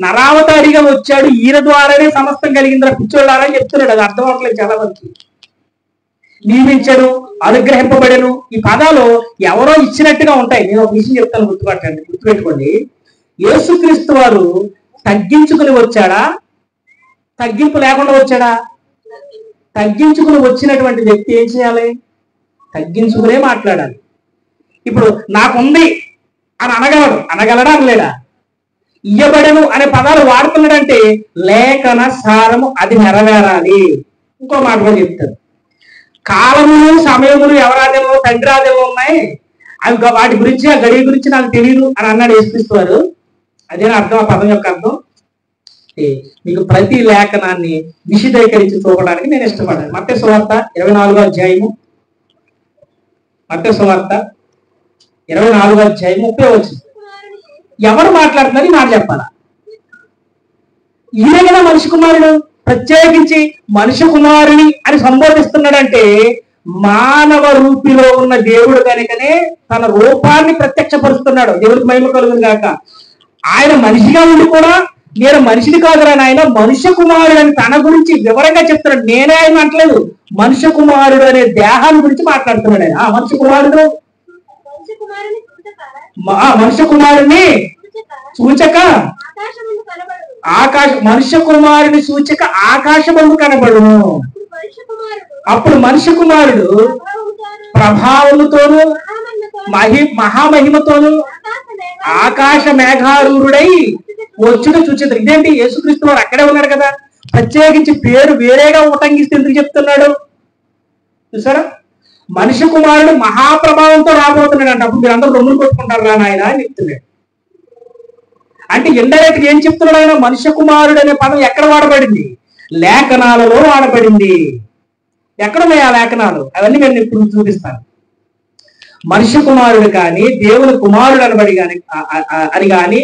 నరావతారిగా వచ్చాడు, ఈయన ద్వారానే సమస్తం కలిగిందిరా పిచ్చోళ్ళారా అని చెప్తున్నాడు. అది అర్థం అవట్లేదు చాలా మందికి. నియమించను, అనుగ్రహింపబడను, ఈ పదాలు ఎవరో ఇచ్చినట్టుగా ఉంటాయి. నేను ఒక విషయం చెప్తాను, గుర్తుపెట్టుకోండి. యేసుక్రీస్తు వారు తగ్గించుకుని వచ్చాడా, తగ్గింపు లేకుండా వచ్చాడా? తగ్గించుకుని వచ్చినటువంటి వ్యక్తి ఏం చేయాలి? తగ్గించుకునే మాట్లాడాలి. ఇప్పుడు నాకుంది అని అనగలడా అనలేడా? ఇయ్యబడను అనే పదాలు వాడుతున్నాడంటే లేఖన సారము అది నెరవేరాలి. ఇంకో మాట కూడా చెప్తారు, కాలములు సమయములు ఎవరాదేమో తండ్రి ఆదేమో ఉన్నాయి, అవి వాటి గురించి ఆ గడియ గురించి నాకు తెలియదు అని అన్నాడు యేసుక్రీస్తు వారు. అదేనా అర్థం? ఆ పదం యొక్క అర్థం. మీకు ప్రతి లేఖనాన్ని విశదీకరించి చూపడానికి నేను ఇష్టపడ్డాను. మత్తయి సువార్త 24వ అధ్యాయము, మత్తయి సువార్త 24వ అధ్యాయం 30వ వచనం. ఎవరు మాట్లాడుతున్నారు? ఈ మాట చెప్పాలా? ఈయన కదా మనిషి కుమారుడు. ప్రత్యేకించి మనిషి కుమారుని అని సంబోధిస్తున్నాడంటే మానవ రూపిలో ఉన్న దేవుడు కనుకనే తన రూపాన్ని ప్రత్యక్షపరుస్తున్నాడు. దేవుడికి మహిమ కలుగును గాక. ఆయన మనిషిగా ఉండి కూడా నేను మనిషిని కాదురా నాయన, మనుష్య కుమారుడు అని తన గురించి వివరంగా చెప్తున్నాడు. నేనే ఆయన అంటలేదు, మనుష్య కుమారుడు అనే దేహాన్ని గురించి మాట్లాడుతున్నాడు ఆయన. మనుష్య కుమారుడు, మనుష్య కుమారుని సూచక మనుష్య కుమారుని సూచక ఆకాశమందు కనబడును. అప్పుడు మనుష్య కుమారుడు ప్రభావముతోను మహామహిమతోను ఆకాశ మేఘారూఢుడై వచ్చుడు చూచేది. ఇదేంటి? యేసుక్రీస్తు వారు అక్కడే ఉన్నాడు కదా, ప్రత్యేకించి పేరు వేరేగా ఉటంకిస్తే ఎందుకు చెప్తున్నాడు? చూసారా? మనిషి కుమారుడు మహాప్రభావంతో రాబోతున్నాడు అంటే అప్పుడు మీరు అందరూ రొమ్ములు కొట్టుకుంటారు రా నాయన అని చెప్తున్నాడు. అంటే ఇండైరెక్ట్ గా ఏం చెప్తున్నాడు ఆయన? మనిషి కుమారుడు అనే పదం ఎక్కడ వాడబడింది? లేఖనాలలో వాడబడింది. ఎక్కడున్నాయి ఆ లేఖనాలు? అవన్నీ నేను ఇప్పుడు చూపిస్తాను. మనిషి కుమారుడు కానీ, దేవుని కుమారుడు అనబడి అని కానీ,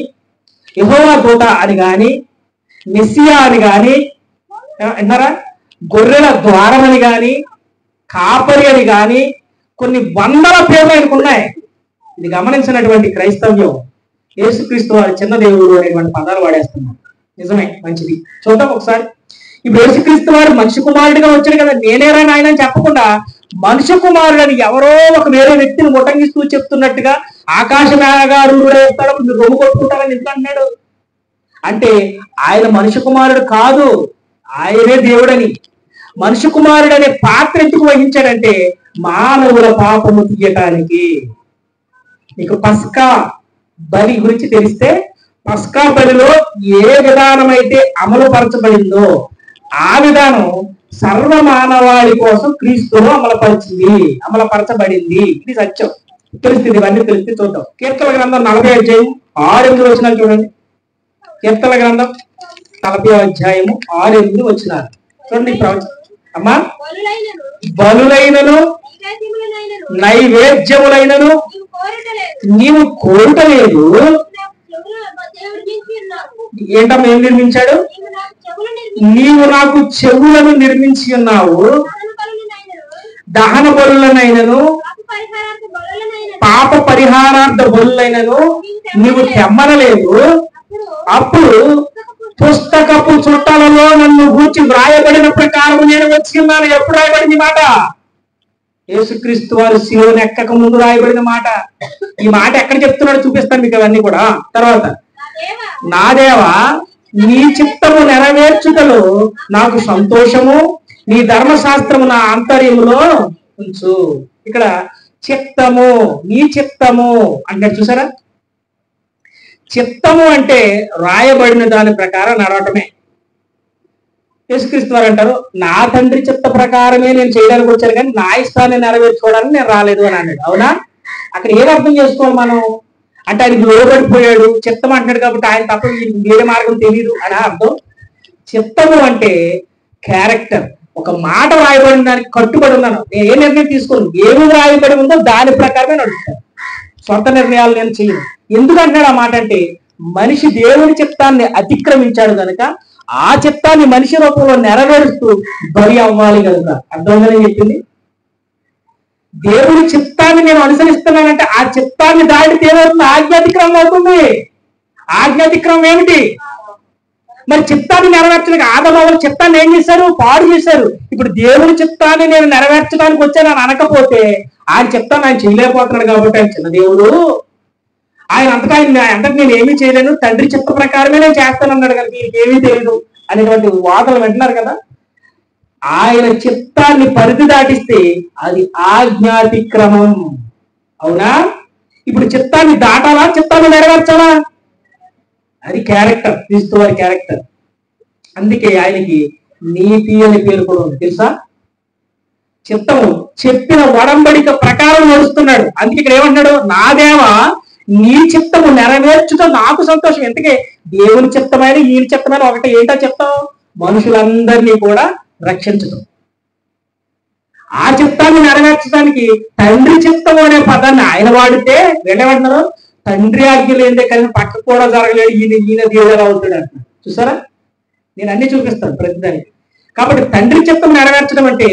యెహోవా దూత అని కానీ, మెస్సియా అని కానీ, విన్నారా? గొర్రెల ద్వారం అని కానీ, కాపరి అని కానీ, కొన్ని వందల పేర్లు ఆయనకు ఉన్నాయి. ఇది గమనించినటువంటి క్రైస్తవ్యం యేసుక్రీస్తు వారి చిన్న దేవుడు అనేటువంటి పదాలు వాడేస్తున్నారు. నిజమే, మంచిది. చూద్దాం ఒకసారి. ఇప్పుడు యేసుక్రీస్తు వారు మనిషి కుమారుడిగా వచ్చాడు కదా, నేనేరా నాయన అని చెప్పకుండా మనుష్య కుమారుడు అని ఎవరో ఒక వేరే వ్యక్తిని ముటంగిస్తూ చెప్తున్నట్టుగా ఆకాశ మేఘారూఢుడేస్తాడు, మీరు రొమ్ము కొట్టుకుంటారని ఎందుకు అంటున్నాడు? అంటే ఆయన మనుష్య కుమారుడు కాదు, ఆయనే దేవుడని. మనుష్య కుమారుడు అనే పాత్ర ఎందుకు వహించాడంటే మానవుల పాపము తీయటానికి. మీకు పస్కా బలి గురించి తెలిస్తే, పస్కా బలిలో ఏ విధానమైతే అమలు పరచబడిందో ఆ విధానం సర్వ మానవాళి కోసం క్రీస్తులో అమలుపరచబడింది. ఇది సత్యం. తెలుస్తుంది, ఇవన్నీ తెలిస్తే చూద్దాం. కీర్తన గ్రంథం 40వ అధ్యాయం 6-8 వచనాలు చూడండి. కీర్తన గ్రంథం 40వ అధ్యాయము 6-8 వచనాలు చూడండి. అమ్మా, బలులైనను నైవేద్యములైనను నీవు కోరుటలేదు. ఏంటమ్మా ఏం నిర్మించాడు? నీవు నాకు చెవులను నిర్మించి ఉన్నావు, దహన బలులనైనను పాప పరిహారార్థ బలులైనను నీవు తెమ్మనలేదు. అప్పుడు పుస్తకపు చుట్టాలలో నన్ను గూర్చి వ్రాయబడిన ప్రకారం నేను వచ్చి ఉన్నాను. ఎప్పుడు రాయబడింది మాట? యేసుక్రీస్తు వారు శిలువను ఎక్కక ముందు రాయబడిన మాట. ఈ మాట ఎక్కడ చెప్తున్నాడు చూపిస్తాను మీకు అవన్నీ కూడా తర్వాత. నా దేవా, నీ చిత్తము నెరవేర్చుటలో నాకు సంతోషము, నీ ధర్మశాస్త్రము నా ఆంతర్యములో ఉంచు. ఇక్కడ చిత్తము, నీ చిత్తము అంటే చూసారా? చిత్తము అంటే రాయబడిన దాని ప్రకారం నడవటమే. యేసుక్రీస్తు వారు అంటారు, నా తండ్రి చిత్త ప్రకారమే నేను చేయడానికి వచ్చాను, కానీ నా ఇష్టాన్ని నెరవేర్చుకోవడానికి నేను రాలేదు అని అన్నాడు. అవునా? అక్కడ ఏం అర్థం చేసుకోవాలి మనం అంటే, ఆయనకు లోబడిపోయాడు, చిత్తం అంటున్నాడు కాబట్టి ఆయన తప్ప వేరే మార్గం తెలియదు అని అర్థం. చిత్తము అంటే క్యారెక్టర్. ఒక మాట రాయబడిన దానికి కట్టుబడి ఉన్నాను, నేను ఏ నిర్ణయం తీసుకోను, ఏమి రాయబడి ఉందో దాని ప్రకారమే నడుస్తాను, సొంత నిర్ణయాలు నేను చేయను. ఎందుకు అంటున్నాడు ఆ మాట అంటే, మనిషి దేవుని చిత్తాన్ని అతిక్రమించాడు కనుక ఆ చిత్తాన్ని మనిషి రూపంలో నెరవేరుస్తూ బలి అవ్వాలి కనుక. అర్థంగానే చెప్పింది. దేవుని చిత్తాన్ని నేను అనుసరిస్తున్నానంటే ఆ చిత్తాన్ని దాటితే ఏమవుతుంది? ఆజ్ఞాతిక్రమం అవుతుంది. ఆజ్ఞాతిక్రమం ఏమిటి? మరి చిత్తాన్ని నెరవేర్చడానికి ఆదమవులు చిత్తాన్ని ఏం చేశారు? పాడు చేశారు. ఇప్పుడు దేవుని చిత్తాన్ని నేను నెరవేర్చడానికి వచ్చాను అని అనకపోతే ఆయన చిత్తాన్ని ఆయన చేయలేకపోతున్నాడు కాబట్టి ఆయన చిన్న దేవుడు, ఆయన అంతటా అంతటి నేను ఏమీ చేయలేను, తండ్రి చిత్త ప్రకారమే నేను చేస్తానన్నాడు కనుక వీరికి ఏమీ తెలియదు అనేటువంటి వాదనలు వింటున్నారు కదా. ఆయన చిత్తాన్ని పరిధి దాటిస్తే అది ఆజ్ఞాతిక్రమం. అవునా? ఇప్పుడు చిత్తాన్ని దాటాలా, చిత్తాన్ని నెరవేర్చాలా? అది క్యారెక్టర్, క్రీస్తు వారి క్యారెక్టర్. అందుకే ఆయనకి నీతి అనే పేరు కూడా ఉంది, తెలుసా? చిత్తము చెప్పిన ఒడంబడిక ప్రకారం నడుస్తున్నాడు. అందుకే ఇక్కడ ఏమంటున్నాడు? నా దేవా, నీ చిత్తము నెరవేర్చుట నాకు సంతోషం. ఎందుకే దేవుని చిత్తమైన ఈయన చిత్తమైన ఒకటి. ఏంటో చెప్తాం? మనుషులందరినీ కూడా రక్షించటం. ఆ చిత్తాన్ని నెరవేర్చడానికి తండ్రి చిత్తము అనే పదాన్ని ఆయన వాడితే వీళ్ళేమంటున్నారు? తండ్రి ఆజ్ఞలు ఏంటే కానీ పక్క కూడా జరగలేదు, ఈయన దేవుడు ఎలా అవుతాడు అంటున్నారు. చూసారా? నేను అన్ని చూపిస్తాను ప్రతిదానికి. కాబట్టి తండ్రి చిత్తం నెరవేర్చడం అంటే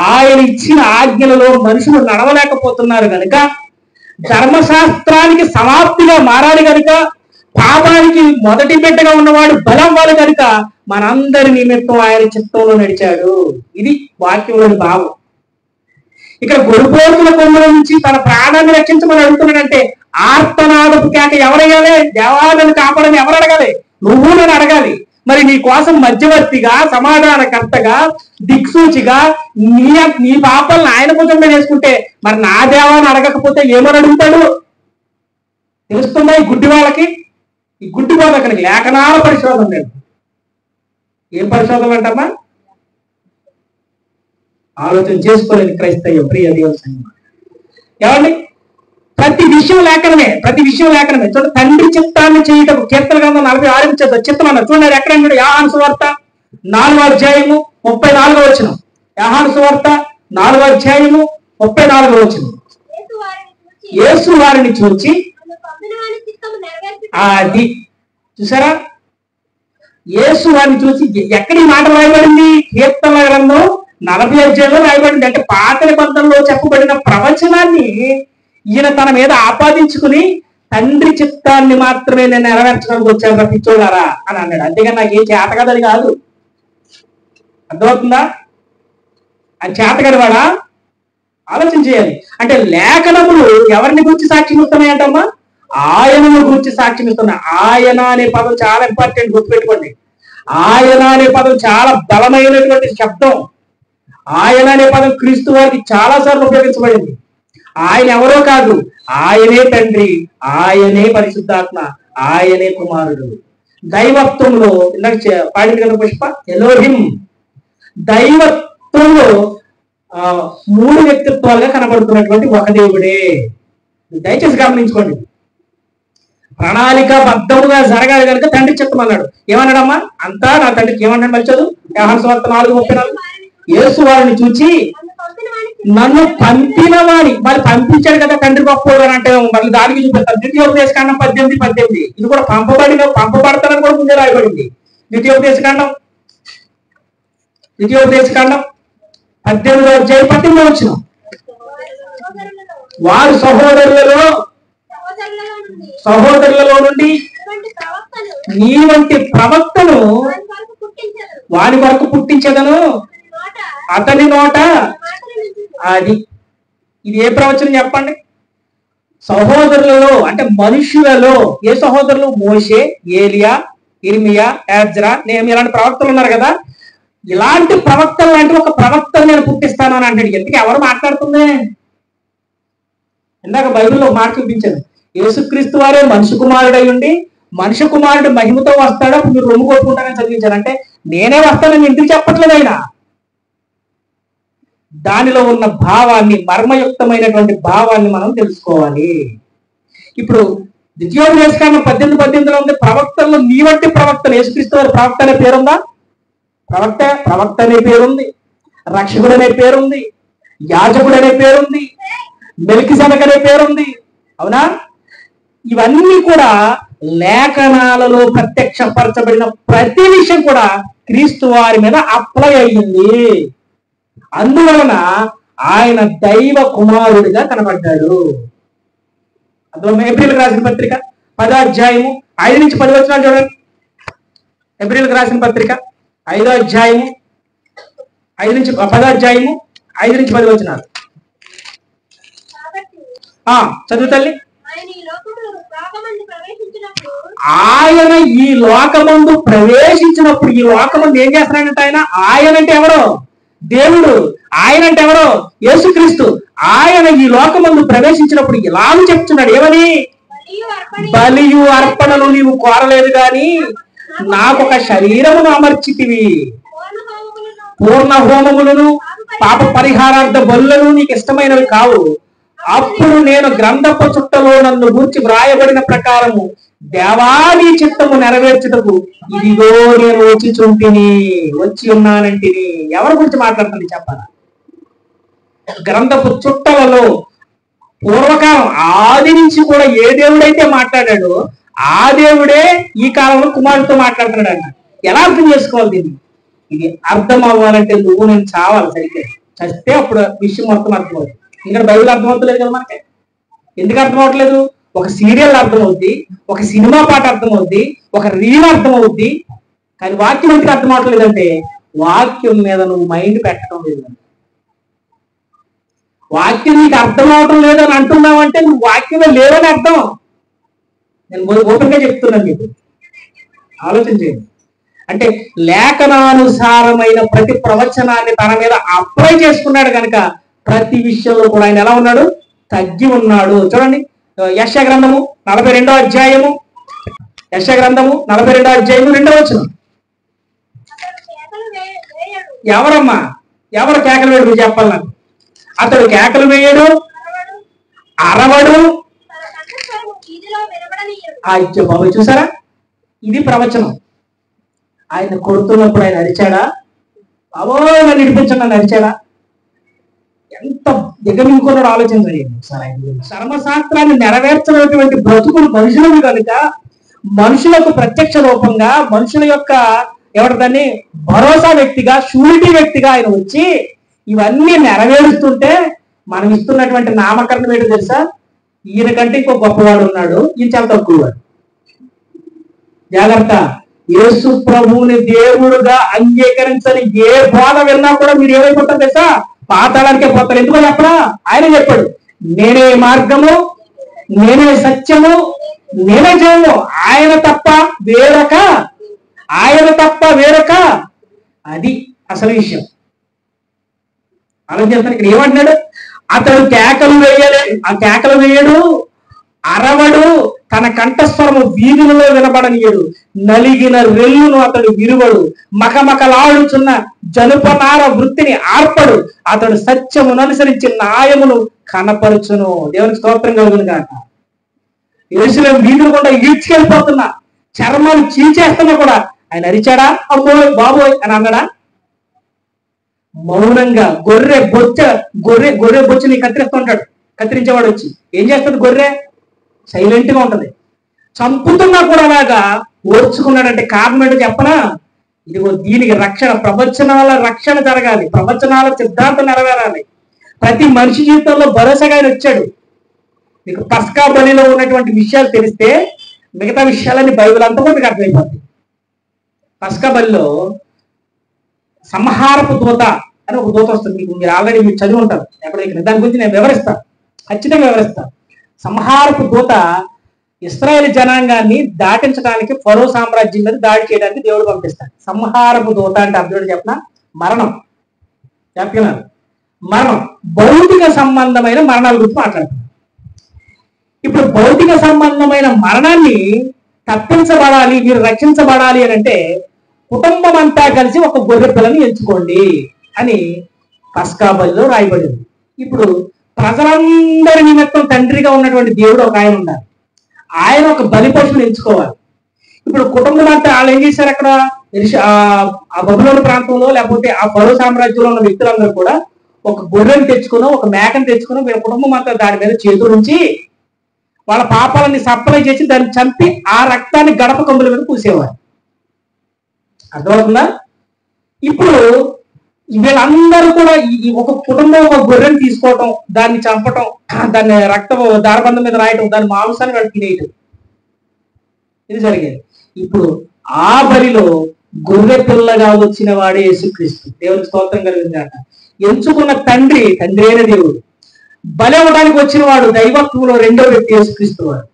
ఆయన ఇచ్చిన ఆజ్ఞలలో మనుషులు నడవలేకపోతున్నారు కనుక, ధర్మశాస్త్రానికి సమాప్తిగా మారాలి కనుక, పాపానికి మొదటి బిడ్డగా ఉన్నవాడు బలం వాళ్ళు కనుక మనందరి నిమిత్తం ఆయన చిత్తంలో నడిచాడు. ఇది వాక్యంలోని భావం. ఇక్కడ గొడుపోతుల కొమ్ముల నుంచి తన ప్రాణాన్ని రక్షించమని అడుగుతున్నాడంటే ఆర్తనాదపు కేక ఎవరయ్యాలి? దేవాలను కాపాడని ఎవరు అడగాలి? నువ్వు నేను అడగాలి. మరి నీ కోసం మధ్యవర్తిగా, సమాధానకర్తగా, దిక్సూచిగా నీ పాపాలను ఆయన భుజం మీద వేసుకుంటే మరి నా దేవాన్ని అడగకపోతే ఏమని అడుగుతాడు? తెలుస్తుందా ఈ గుడ్డి వాళ్ళకి? ఈ గుడ్డి బోధకునికి లేఖనాల పరిశోధన లేదు. ఏం పరిశోధన అంటామా? ఆలోచన చేసుకోలేదు క్రైస్తవ్యం. ప్రియ దేవుని సంఘం, ఏమండి? ప్రతి విషయం లేఖనమే, ప్రతి విషయం లేఖనమే. చూడండి, తండ్రి చిత్తాన్ని చేయటం. కీర్తన గ్రంథం 46 చిత్తం అన్న చూడండి. ఎక్కడ యోహాను సువార్త 4:34. యోహాను సువార్త 4:34. యేసు వారిని చూచి, అది చూసారా? యేసు వారిని చూసి ఎక్కడ ఈ మాట రాయబడింది? కీర్తన గ్రంథం 40 రాయబడింది. అంటే పాత నిబంధనలో చెప్పబడిన ప్రవచనాన్ని ఈయన తన మీద ఆపాదించుకుని తండ్రి చిత్తాన్ని మాత్రమే నేను నెరవేర్చడానికి వచ్చాను పిచ్చోడారా అని అన్నాడు. అంతేగాని నాకు ఏం చేత కదని కాదు. అర్థమవుతుందా? అది చేతగడి వాడా? ఆలోచన చేయాలి. అంటే లేఖనములు ఎవరిని గురించి సాక్ష్యం ఇస్తున్నాయంటమ్మా? ఆయనను గురించి సాక్ష్యం ఇస్తున్నాయి. ఆయన అనే పదం చాలా ఇంపార్టెంట్, గుర్తుపెట్టుకోండి. ఆయన అనే పదం చాలా బలమైనటువంటి శబ్దం. ఆయన అనే పదం క్రీస్తు వారికి చాలా సార్లు ఉపయోగించబడింది. ఆయన ఎవరో కాదు, ఆయనే తండ్రి, ఆయనే పరిశుద్ధాత్మ, ఆయనే కుమారుడు. దైవత్వంలో ఇందాక పాడింది కదా పుష్ప, ఎలోహిం. దైవత్వంలో 3 వ్యక్తిత్వాలుగా కనబడుతున్నటువంటి ఒక దేవుడే. దయచేసి గమనించుకోండి. ప్రణాళికాబద్ధముగా జరగాలి కనుక తండ్రి చిత్తం అన్నాడు. ఏమన్నాడమ్మా? అంతా నా తండ్రికి. ఏమన్నాడు? మరి చదువు యోహాను సువార్త 4:34. యేసు వారిని చూచి, నన్ను పంపిన వాణి. మరి పంపించాడు కదా తండ్రి గొప్పవాడు అని అంటే మళ్ళీ దానికి చూపిస్తాను. ద్వితీయోపదేశకాండం 18:18. ఇది కూడా పంపబడతానని కూడా ముందే రాయబడింది. ద్వితీయోపదేశకాండం 18:18. వారు సహోదరులలో నుండి నీ వంటి ప్రవక్తను వారి వరకు పుట్టించదను, అతని నోట. అది ఇది ఏ ప్రవచనం చెప్పండి? సహోదరులలో అంటే మనుషులలో. ఏ సహోదరులు? మోషే, ఏలియా, ఇర్మియా, ఎజ్రా, నేహెమియా ఇలాంటి ప్రవక్తలు ఉన్నారు కదా. ఇలాంటి ప్రవక్తలు లాంటి ఒక ప్రవక్తను నేను పుట్టిస్తాను అని అంటాడు. ఎందుకు? ఎవరు మాట్లాడుతుంది? ఇందాక బైబిల్లో మాట చూపించాను. యేసుక్రీస్తు వారే మనిషి కుమారుడై ఉండి మనిషి కుమారుడు మహిమతో వస్తాడు, అప్పుడు మీరు రొమ్ము కొట్టుకుంటారని చదివించారంటే నేనే వస్తానని ఎందుకు చెప్పట్లేదు ఆయన. దానిలో ఉన్న భావాన్ని, మర్మయుక్తమైనటువంటి భావాన్ని మనం తెలుసుకోవాలి. ఇప్పుడు ద్వితీయోపదేశకాండం 18:18 ఉంది, ప్రవక్తల్లో నీ వంటి ప్రవక్తలు, యేసుక్రీస్తు వారి ప్రవక్త అనే పేరుందా? ప్రవక్త అనే పేరుంది, రక్షకుడు అనే పేరుంది, యాజకుడు అనే పేరుంది, మెల్కిసెదెకు అనే పేరుంది. అవునా? ఇవన్నీ కూడా లేఖనాలలో ప్రత్యక్షపరచబడిన ప్రతి విషయం కూడా క్రీస్తు వారి మీద అప్లై అయ్యింది. అందువలన ఆయన దైవ కుమారుడిగా కనబడ్డాడు. ఏప్రిల్కి రాసిన పత్రిక 10వ అధ్యాయము 5 నుంచి 10 వచనాలు చూడండి. ఏప్రిల్కి రాసిన పత్రిక 5వ అధ్యాయము 5 నుంచి 10వ అధ్యాయము 5 నుంచి 10 వచనాలు చదువు తల్లి. ఆయన ఈ లోకమందు ప్రవేశించినప్పుడు, ఈ లోకమందు ఏం చేస్తున్నాడంటే ఆయన అంటే ఎవరో? దేవుడు. ఆయన అంటే ఎవరో? యేసుక్రీస్తు. ఆయన ఈ లోకమందు ప్రవేశించినప్పుడు ఇలాగ చెప్తున్నాడు, ఏమని? బలియు అర్పణలు నీవు కోరలేదు గాని నాకొక శరీరమును అమర్చితివి, పూర్ణ హోమములను పాప పరిహారార్థ బలులను నీకు ఇష్టమైనవి కావు. అప్పుడు నేను గ్రంథపు చుట్టలో నన్ను గూర్చి వ్రాయబడిన ప్రకారము దేవాది చిత్తము నెరవేర్చుటకు ఇదిగో నేను వచ్చి ఉన్నానంటిని. ఎవరి గురించి మాట్లాడుతుంది చెప్పాలా? గ్రంథపు చుట్టలలో పూర్వకాలం ఆది నుంచి కూడా ఏ దేవుడైతే మాట్లాడాడో ఆ దేవుడే ఈ కాలంలో కుమారుడితో మాట్లాడుతున్నాడు అన్న. ఎలా అర్థం చేసుకోవాలి దీన్ని? ఇది అర్థం అవ్వాలంటే నువ్వు నేను చావాలి, సరిగ్గా చస్తే అప్పుడు విషయం మొత్తం అర్థమవుతుంది. ఇంకా బైబిల్ అర్థమవుతలేదు కదా మనకి. ఎందుకు అర్థం అవట్లేదు? ఒక సీరియల్ అర్థమవుద్ది, ఒక సినిమా పాట అర్థమవుద్ది, ఒక రీల్ అర్థమవుద్ది, కానీ వాక్యం ఎందుకు అర్థం అవట్లేదు అంటే వాక్యం మీద నువ్వు మైండ్ పెట్టడం లేదు. వాక్యం నీకు అర్థం అవటం లేదని అంటున్నావంటే నువ్వు వాక్యంలో లేవని అర్థం. నేను ఓపెన్ గా చెప్తున్నాను, మీకు ఆలోచన చేయండి. అంటే లేఖనానుసారమైన ప్రతి ప్రవచనాన్ని తన మీద అప్లై చేసుకున్నాడు కనుక ప్రతి విషయంలో కూడా ఆయన ఎలా ఉన్నాడు? తగ్గి ఉన్నాడు. చూడండి, యెషయా గ్రంథము 42వ అధ్యాయము, యెషయా గ్రంథము 42వ అధ్యాయము 2వ వచనం. ఎవరమ్మా? ఎవరు కేకలు వేయడు? మీరు చెప్పాలి నాకు. అతడు కేకలు వేయడు, అరవడు. అయ్యో బాబు, చూసారా? ఇది ప్రవచనం. ఆయన కొడుతున్నప్పుడు ఆయన అరిచాడా? బాబో నన్ను విడిపించండి అని అరిచాడా? ఎంత దిగమింగుకున్నాడు ఆలోచించండి. ధర్మశాస్త్రాన్ని నెరవేర్చినటువంటి బ్రతుకులు మనుషులకు కనుక మనుషులకు ప్రత్యక్ష రూపంగా, మనుషుల యొక్క ఎవరిదాన్ని భరోసా వ్యక్తిగా, షూరిటీ వ్యక్తిగా ఆయన వచ్చి ఇవన్నీ నెరవేరుస్తుంటే మనం ఇస్తున్నటువంటి నామకరణం ఏంటో తెలుసా? ఈయన కంటే ఇంకో గొప్పవాడు ఉన్నాడు, ఈయన చాలా తక్కువవాడు. జాగ్రత్త. యేసు ప్రభువుని దేవుడుగా అంగీకరించని ఏ బోధ విన్నా కూడా మీరు ఏమైపోతారు తెలుసా? పాతాళానికే పోతారు. ఎందుకో చెప్పరా? ఆయన చెప్పాడు, నేనే మార్గము, నేనే సత్యము, నేనే జీవము, ఆయన తప్ప వేరొక అది అసలు విషయం. ఆలోచిస్తాను. ఇక్కడ ఏమంటున్నాడు? అతడు కేకలు వేయడు, అరవడు, తన కంఠస్వరము వీధులలో వినబడనీయడు, నలిగిన రెల్లును అతడు విరువడు, మకమకలాడుచున్న జనుపనార వృత్తిని ఆర్పడు, అతడు సత్యమును అనుసరించి న్యాయమును కనపరుచును. దేవునికి స్తోత్రం కలుగును గాక. యెరూషలేము వీధులు కూడా ఈడ్చుకెళ్ళిపోతున్నా, చర్మాలు చీల్చేస్తున్నా కూడా ఆయన అరిచాడా? అమ్మో బాబోయ్ అని అన్నాడా? మౌనంగా గొర్రె బొచ్చుని కత్తిరిస్తూ ఉంటాడు. కత్తిరించేవాడు వచ్చి ఏం చేస్తాడు? గొర్రె సైలెంట్ గా ఉంటది. చంపుతున్నా కూడా అలాగా ఓర్చుకున్నాడంటే కారణం ఏంటో చెప్పనా? ఇదిగో దీనికి రక్షణ, ప్రవచనాల రక్షణ జరగాలి, ప్రవచనాల సిద్ధాంతం నెరవేరాలి. ప్రతి మనిషి జీవితంలో భరోసాగా ఆయన వచ్చాడు. మీకు పస్కా బలిలో ఉన్నటువంటి విషయాలు తెలిస్తే మిగతా విషయాలన్నీ బైబిల్ అంతా కూడా మీకు అర్థమైపోతుంది. పస్కా బలిలో సంహారపు దూత అని ఒక దూత వస్తుంది. మీరు ఆల్రెడీ మీరు చదివి ఉంటారు ఎక్కడైనా. దాని గురించి నేను వివరిస్తాను, ఖచ్చితంగా వివరిస్తాను. సంహారపు దూత ఇశ్రాయేలు జనాంగాన్ని దాటించడానికి, ఫరో సామ్రాజ్యం మీద దాడి చేయడానికి దేవుడు పంపిస్తాడు. సంహారపు దూత అంటే అర్థం చెప్పిన మరణం. చెప్తున్నారు, మరణం, భౌతిక సంబంధమైన మరణాల గురించి మాట్లాడుతున్నారు. ఇప్పుడు భౌతిక సంబంధమైన మరణాన్ని తప్పించబడాలి, మీరు రక్షించబడాలి అని అంటే కుటుంబం అంతా కలిసి ఒక గొర్రె పిల్లని ఎంచుకోండి అని పస్కా బలిలో రాయబడింది. ఇప్పుడు ప్రజలందరి నిమిత్తం తండ్రిగా ఉన్నటువంటి దేవుడు ఒక ఆయన ఉన్నారు. ఆయన ఒక బలి పశువుని ఎంచుకోవాలి. ఇప్పుడు కుటుంబం అంతా వాళ్ళు ఏం చేశారు, అక్కడ ఆ బబులోను ప్రాంతంలో లేకపోతే ఆ ఫరో సామ్రాజ్యంలో ఉన్న వ్యక్తులందరూ కూడా ఒక గొర్రెని తెచ్చుకుని, ఒక మేకను తెచ్చుకుని, వీళ్ళ కుటుంబం అంతా దాని మీద చేతులు ఉంచి వాళ్ళ పాపాలని సప్లై చేసి దాన్ని చంపి ఆ రక్తాన్ని గడప కమ్ముల మీద పూసేవారు. అర్థమవుతుందా? ఇప్పుడు వీళ్ళందరూ కూడా ఈ ఒక కుటుంబం ఒక గొర్రెని తీసుకోవటం, దాన్ని చంపటం, దాన్ని రక్తం దారబంధం మీద రాయటం, దాని మాంసాన్ని వాళ్ళు తినేయటం, ఇది జరిగేది. ఇప్పుడు ఆ బలిలో గొర్రె పిల్లగా వచ్చిన వాడే యేసుక్రీస్తు. దేవునికి స్తోత్రం కలిగిందాక. ఎంచుకున్న తండ్రి అయిన దేవుడు. బలి అవ్వడానికి వచ్చిన వాడు దైవత్వంలో రెండో వ్యక్తి యేసుక్రీస్తు వాడు.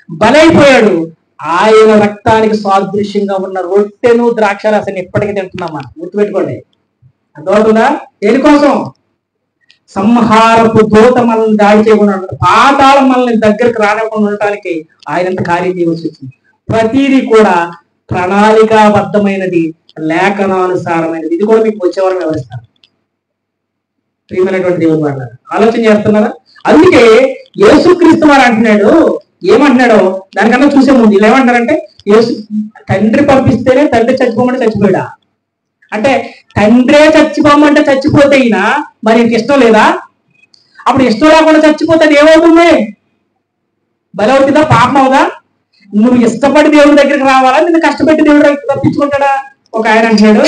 బలైపోయాడు. ఆయన రక్తానికి సాదృశ్యంగా ఉన్న రొట్టెను ద్రాక్షారసాన్ని ఎప్పటికీ తింటున్నామా? గుర్తుపెట్టుకోండి. అర్థమవుతుందా? దేనికోసం? సంహారపు దూత మనల్ని దాడి చేయకుండా, పాతాళం మనల్ని దగ్గరికి రానివ్వకుండా ఉండటానికి ఆయనంత కార్యం చేయవలసి వచ్చింది. ప్రతిదీ కూడా ప్రణాళికాబద్ధమైనది, లేఖనానుసారమైనది. ఇది కూడా మీకు వచ్చేవారం వివరిస్తాను. ప్రియమైనటువంటి దేవుని వాళ్ళ ఆలోచన చేస్తున్నారా? అందుకే యేసుక్రీస్తు వారు అంటున్నాడు, ఏమంటున్నాడో దానికన్నా చూసే ముందు ఇలా ఏమంటారంటే, తండ్రి పంపిస్తేనే తండ్రి చచ్చిపోమంటే చచ్చిపోయాడా అంటే, తండ్రే చచ్చిపోమంటే చచ్చిపోతే అయినా మరి ఇంక ఇష్టం లేదా? అప్పుడు ఇష్టం లేకుండా చచ్చిపోతే అది ఏమవుతుంది? బలి అవుతుందా? పాపం అవుదా? నువ్వు ఇష్టపడి దేవుడి దగ్గరికి రావాలా, నిన్ను కష్టపెట్టి దేవుడు తప్పించుకుంటాడా? ఒక ఆయన అంటున్నాడు,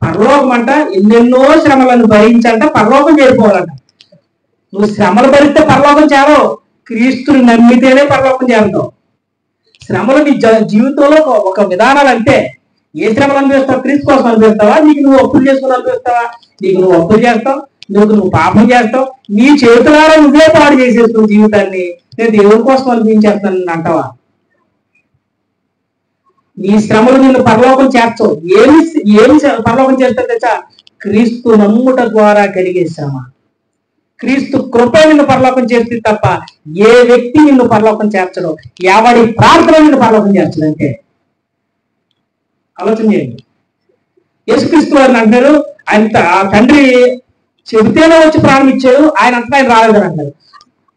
పరలోకం అంట ఎన్నెన్నో శ్రమలను భరించంట పరలోకం చేరిపోవాలంట. నువ్వు శ్రమలు భరిస్తే పరలోకం చేరవు, క్రీస్తుని నమ్మితేనే పరలోకం చేరుతావు. శ్రమలు నీ జీవితంలో ఒక విధానాలు అంతే. ఏ శ్రమలు అనిపిస్తావు? క్రీస్తు కోసం అనిపిస్తావా? నీకు నువ్వు అప్పులు చేసుకుని అనిపిస్తావా? నీకు నువ్వు అప్పులు చేస్తావు, నువ్వు పాపం చేస్తావు, నీ చేతులారా నువ్వే పాడు చేసేస్తావు జీవితాన్ని. నేను దేవుని కోసం అనిపించేస్తాను అంటావా? నీ శ్రమలు నిన్ను పరలోకం చేర్చవు. ఏమి పరలోకం చేస్తా తెచ్చా? క్రీస్తు నమ్ముట ద్వారా కలిగే శ్రమ. క్రీస్తు కృప నిన్ను పరలోకం చేస్తే తప్ప ఏ వ్యక్తి నిన్ను పరలోకం చేర్చడం, ఎవడి ప్రార్థన నిన్ను పరలోకం చేర్చడం. అంటే ఆలోచన చేయండి. యేసుక్రీస్తు వారిని అంటారు, ఆయన తండ్రి చెబితేనే వచ్చి ప్రాణం ఇచ్చాడు, ఆయన అంతా ఆయన రాలేదని అంటారు.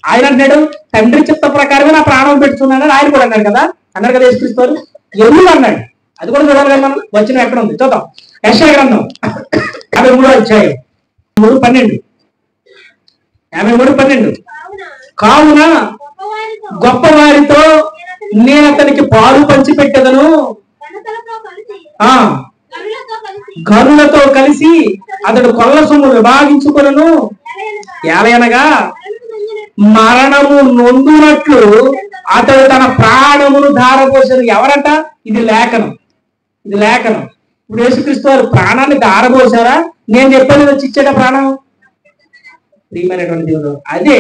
ఆయన అంటాడు, తండ్రి చిత్త ప్రకారమే నా ప్రాణం పెట్టుకున్నాడు ఆయన కూడా అన్నాడు కదా. అన్నారు కదా యేసుక్రీస్తు వారు. ఎందుకు అన్నాడు? అది కూడా చూడాలి కదా మనం. వచ్చిన ఎక్కడ ఉంది చూద్దాం. యెషయా గ్రంథం 53వ అధ్యాయం 3:12. 53:12. కావున గొప్ప వారితో నేను అతనికి పాలు పంచిపెట్టెదను, గరులతో కలిసి అతడు కొల్ల సొమ్ము విభాగించుకొనును. ఏలయనగా మరణము నొందునట్లు అతడు తన ప్రాణమును ధారపోసాడు. ఎవరంట? ఇది లేఖనం. ఇప్పుడు యేసుక్రీస్తు వారు ప్రాణాన్ని ధారపోసారా? నేను చెప్పేది వచ్చి ఇచ్చాడా ప్రాణం? ప్రియమైనటువంటి దేవుడు, అదే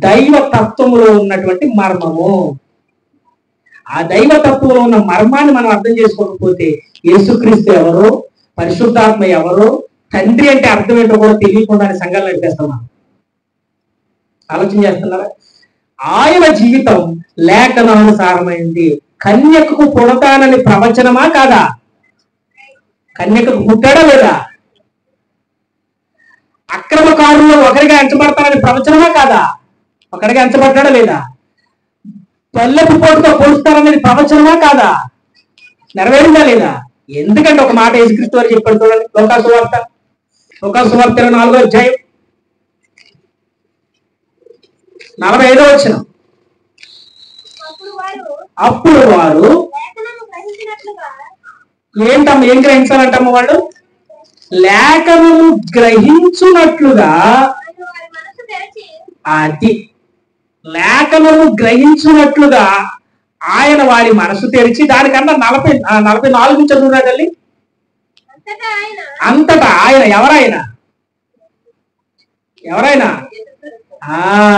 దైవ తత్వములో ఉన్నటువంటి మర్మము. ఆ దైవ తత్వంలో ఉన్న మర్మాన్ని మనం అర్థం చేసుకోకపోతే యేసుక్రీస్తు ఎవరో, పరిశుద్ధాత్మ ఎవరో, తండ్రి అంటే అర్థం ఏంటో కూడా తెలియకుండా సంఘాలు నడిపేస్తాం. ఆలోచన చేస్తున్నారా? ఆయన జీవితం లేఖనానుసారమైంది. కన్యకకు పుడతానని ప్రవచనమా కాదా? కన్యకకు పుట్టాడా లేదా? అక్రమకారులు ఒకరిగా ఎంచబడతానని ప్రవచనమా కాదా? ఒకరిగా ఎంచబడ్డాడా లేదా? పల్లెపు పోటుతో పోలుస్తారనేది ప్రవచనమా కాదా? నెరవేరిందా లేదా? ఎందుకంటే ఒక మాట యేసుక్రీస్తు వారు చెప్పాడు చూడండి. లోకాసు వార్త 24వ అధ్యాయం 45వ వచనం. అప్పుడు వారు ఏం గ్రహించాలంటమ్మ? వాళ్ళు లేఖనము గ్రహించున్నట్లుగా, అది లేఖనము గ్రహించున్నట్లుగా ఆయన వారి మనసు తెరిచి, దానికన్నా 44 చదువురా తల్లి. అంతటా ఆయన ఎవరైనా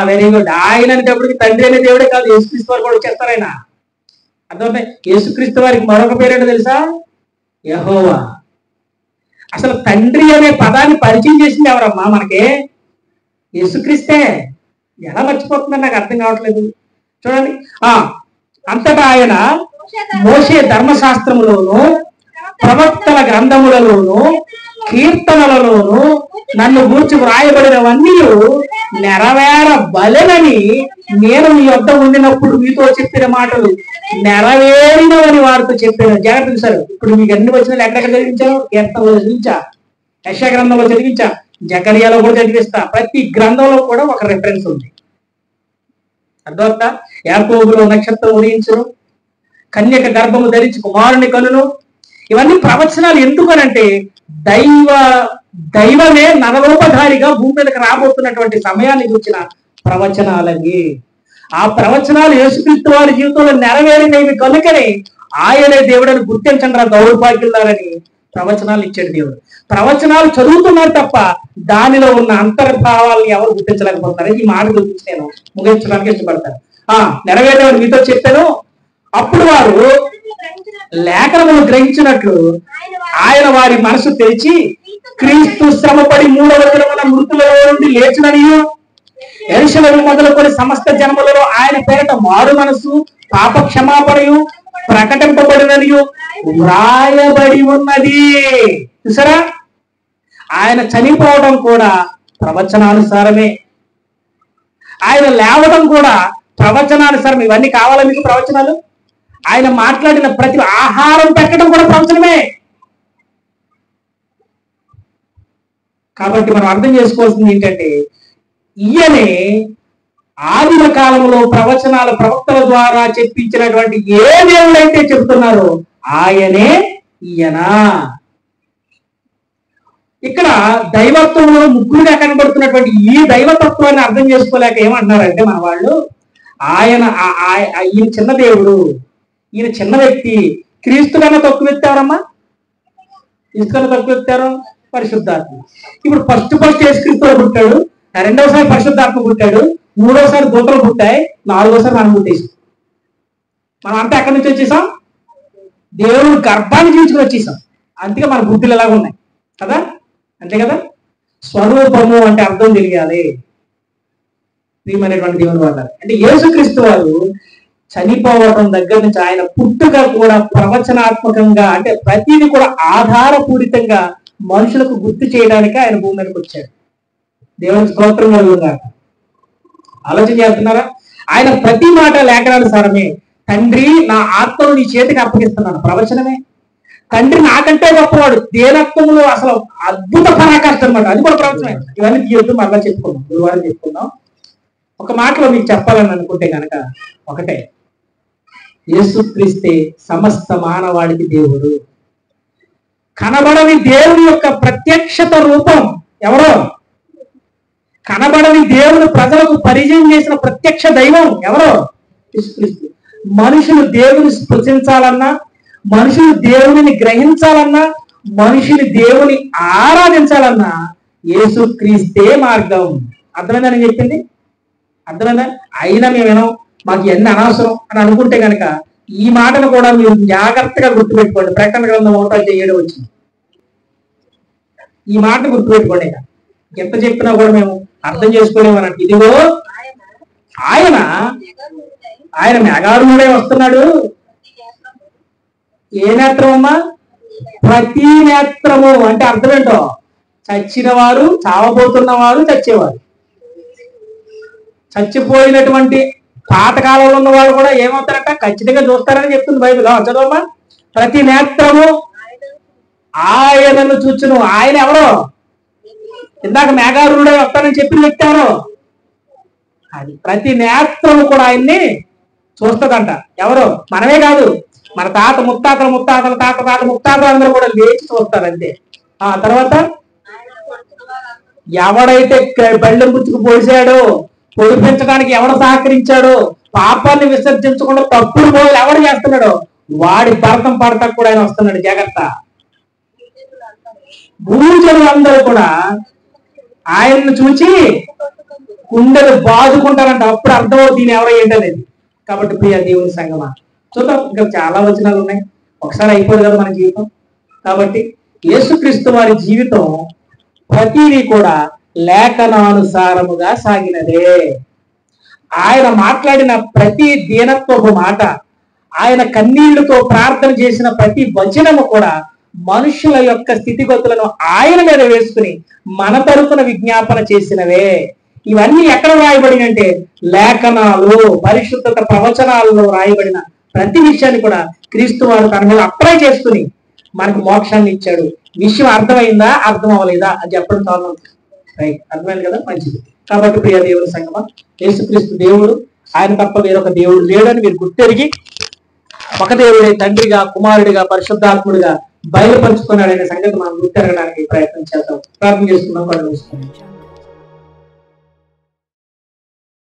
వెరీ గుడ్. ఆయన అనేటప్పటికి తండ్రి అనే దేవుడే కాదు, యేసుక్రీస్తు వారు కూడా వచ్చేస్తారు. ఆయన అర్థమవుతాయి. యేసుక్రీస్తు వారికి మరొక పేరేంటో తెలుసా? యెహోవా. అసలు తండ్రి అనే పదాన్ని పరిచయం చేసింది ఎవరమ్మా మనకి? యేసుక్రీస్తే. ఎలా మర్చిపోతుందని నాకు అర్థం కావట్లేదు. చూడండి. అంతటా ఆయన మోషే ధర్మశాస్త్రములోను ప్రవక్తల గ్రంథములలోను కీర్తనలలోను నన్ను గూర్చి వ్రాయబడినవన్నీ నెరవేరబలెనని నేను మీ వద్ద ఉండినప్పుడు మీతో చెప్పిన మాటలు నెరవేరినవని వారితో చెప్పాను. జాగ్రత్త సార్. ఇప్పుడు మీకు అన్ని వచ్చిన ఎక్కడెక్కడ చదివించాను? కీర్తనలో చదివించా, యెషయా గ్రంథంలో చదివించా, జకర్యాలో కూడా చదివిస్తా. ప్రతి గ్రంథంలో కూడా ఒక రిఫరెన్స్ ఉంది. అర్థమవుతా? యాకోబులో నక్షత్రం ఉదయించును, కన్యక గర్భము ధరించి కుమారుని కనును. ఇవన్నీ ప్రవచనాలు. ఎందుకనంటే దైవమే నరరూపధారిగా భూమి మీదకి రాబోతున్నటువంటి సమయాన్ని చూసిన ప్రవచనాలవి. ఆ ప్రవచనాలు యేసుక్రీస్తు వారి జీవితంలో నెరవేరినవి కనుకనే ఆయనే దేవుడని గుర్తించండి దౌర్భాగ్యులారని ప్రవచనాలు ఇచ్చాడు దేవుడు. ప్రవచనాలు చదువుతున్నారు తప్ప దానిలో ఉన్న అంతర్భావాలను ఎవరు గుర్తించలేకపోతున్నారు. ఈ మాట గురించి నేను ముగించడానికి ఇష్టపడతాను. నెరవేరేవని మీతో చెప్పాను. అప్పుడు వారు లేఖనములు గ్రహించినట్లు ఆయన వారి మనసు తెరిచి క్రీస్తు శ్రమపడి 3వ దినమున మృతులలో నుండి లేచిననియు యెరూషలేము మొదలుకొని సమస్త జనములలో ఆయన పేరిట మారు మనసు పాప క్షమాపణయు ప్రకటింపబడిననియు వ్రాయబడి ఉన్నది. చూసారా? ఆయన చనిపోవడం కూడా ప్రవచనానుసారమే, ఆయన లేవడం కూడా ప్రవచనానుసారం. ఇవన్నీ కావాలా మీకు ప్రవచనాలు? ఆయన మాట్లాడిన ప్రతి ఆహారం పెట్టడం కూడా ప్రవచనమే. కాబట్టి మనం అర్థం చేసుకోవాల్సింది ఏంటంటే, ఈయనే ఆదిమ కాలంలో ప్రవచనాలు ప్రవక్తల ద్వారా చెప్పించినటువంటి ఏ దేవుడైతే చెబుతున్నారో ఆయనే ఈయన. ఇక్కడ దైవత్వంలో ముగ్గురుగా కనబడుతున్నటువంటి ఈ దైవతత్వాన్ని అర్థం చేసుకోలేక ఏమంటున్నారంటే మన వాళ్ళు, ఈయన చిన్న దేవుడు, ఈయన చిన్న వ్యక్తి. క్రీస్తు కన్నా తక్కువ వ్యక్తి ఎవరమ్మా? క్రీస్తు కన్నా తక్కువ వ్యక్తి ఎవరు? పరిశుద్ధాత్మ. ఇప్పుడు ఫస్ట్ యేసుక్రీస్తు పుట్టాడు, రెండవసారి పరిశుద్ధాత్మ పుట్టాడు, మూడవసారి దూతలు పుట్టాయి, నాలుగోసారి మనం పుట్టేసాం. మనం అంతా ఎక్కడి నుంచి వచ్చేసాం? దేవుడు గర్భాన్ని జీవించుకుని వచ్చేసాం. అందుకే మన బుద్ధులు ఎలాగ ఉన్నాయి కదా, అంతే కదా. స్వరూపము అంటే అర్థం తెలియాలి. ప్రియమైనటువంటి దేవుని వారు అంటే యేసుక్రీస్తు వారు చనిపోవడం దగ్గర నుంచి ఆయన పుట్టుక కూడా ప్రవచనాత్మకంగా, అంటే ప్రతిదీ కూడా ఆధారపూరితంగా మనుషులకు గుర్తు చేయడానికి ఆయన భూమి మీదకి వచ్చాడు. దేవుని స్తోత్రం కలుగుగాక. ఆలోచన చేస్తున్నారా? ఆయన ప్రతి మాట లేఖనానుసారమే. తండ్రి నా ఆత్మను నీ చేతికి అప్పగిస్తున్నాను, ప్రవచనమే. తండ్రి నాకంటే గొప్పవాడు, దేనత్వములు అసలు అద్భుత పరాకాష్ట అనమాట, అది కూడా ప్రవచనమే. ఇవన్నీ తీయొద్దు, మళ్ళా చెప్పుకుందాం, గురువారం చెప్పుకుందాం. ఒక మాటలో మీకు చెప్పాలని అనుకుంటే కనుక ఒకటే, యేసుక్రీస్తే సమస్త మానవాడికి దేవుడు. కనబడని దేవుని యొక్క ప్రత్యక్షత రూపం ఎవరో? కనబడని దేవుని ప్రజలకు పరిచయం చేసిన ప్రత్యక్ష దైవం ఎవరో? యేసుక్రీస్తు. మనుషులు దేవుని స్పృశించాలన్నా, మనుషులు దేవుని గ్రహించాలన్నా, మనుషులు దేవుని ఆరాధించాలన్నా యేసుక్రీస్తే మార్గం. అర్థమైందా నేను చెప్పింది? అర్థమైందా? అయినా మేమేనో మాకు ఎన్ని అనవసరం అని అనుకుంటే కనుక ఈ మాటను కూడా మీరు జాగ్రత్తగా గుర్తుపెట్టుకోండి. ప్రకటన గ్రంథం 1:7 వచ్చింది. ఈ మాటను గుర్తుపెట్టుకోండి. ఎంత చెప్పినా కూడా మేము అర్థం చేసుకోలేమన్నట్టు. ఇదిగో ఆయన మేఘారుడే వస్తున్నాడు. ఏ నేత్రం అమ్మా? ప్రతి నేత్రము అంటే అర్థం ఏంటో? చచ్చిన వారు, చావబోతున్న వారు, చచ్చేవారు. చచ్చిపోయినటువంటి పాతకాలంలో ఉన్న వాళ్ళు కూడా ఏమవుతారంట? ఖచ్చితంగా చూస్తారని చెప్తుంది బైబిల్. చదవమ్మా. ప్రతి నేత్రము ఆయనను చూచును. ఆయన ఎవరో? ఇందాక మేఘారుడే వస్తానని చెప్పిన వ్యక్తి ఎవరో? అది ప్రతి నేత్రము కూడా ఆయన్ని చూస్తుందంట. ఎవరు? మనమే కాదు, మన తాత ముత్తాతల ముత్తాతల తాత తాత ముత్తాతలు అందరూ కూడా లేచి చూస్తారు అంతే. ఆ తర్వాత ఎవడైతే బళ్ళెం పుచ్చుకు పోసాడో, పొడిపించడానికి ఎవడు సహకరించాడో, పాపాన్ని విసర్జించకుండా తప్పుడు పోలు ఎవడు చేస్తున్నాడో వాడి భరతం పడతా కూడా ఆయన వస్తున్నాడు. జాగ్రత్త. భూజనులు అందరూ కూడా ఆయన్ని చూచి కుండలు బాదుకుంటారంట. అప్పుడు అర్థమవుతుంది దీని ఎవరో ఏంటనేది. కాబట్టి ప్రియ దేవుని సంగమా, చూద్దాం. ఇంకా చాలా వచనాలు ఉన్నాయి, ఒకసారి అయిపోదు కదా మన జీవితం. కాబట్టి యేసుక్రీస్తు వారి జీవితం ప్రతిదీ కూడా లేఖనానుసారముగా సాగినదే. ఆయన మాట్లాడిన ప్రతి దీనత్వపు మాట, ఆయన కన్నీళ్లతో ప్రార్థన చేసిన ప్రతి వచనము కూడా మనుషుల యొక్క స్థితిగతులను ఆయన మీద వేసుకుని మన తరపున విజ్ఞాపన చేసినవే. ఇవన్నీ ఎక్కడ రాయబడినంటే లేఖనాలు, పరిశుద్ధత ప్రవచనాలలో రాయబడిన ప్రతి విషయాన్ని కూడా క్రీస్తు వారు తన మీద అప్లై చేసుకుని మనకు మోక్షాన్ని ఇచ్చాడు. విషయం అర్థమైందా, అర్థం అవ్వలేదా అని చెప్పడం కారణం. రైట్, అర్థమైంది కదా, మంచిది. కాబట్టి ప్రియ దేవుని సంగమా, యేసుక్రీస్తు దేవుడు, ఆయన తప్ప వేరొక దేవుడు లేడని మీరు గుర్తెరిగి ఒక దేవుడే తండ్రిగా, కుమారుడిగా, పరిశుద్ధాత్ముడిగా బయలుపరుచుకున్నాడనే సంగతి మనం గుర్తెరగడానికి ప్రయత్నం చేద్దాం. ప్రార్థన చేసుకున్నాం, కళ్ళు మూసుకున్నాం.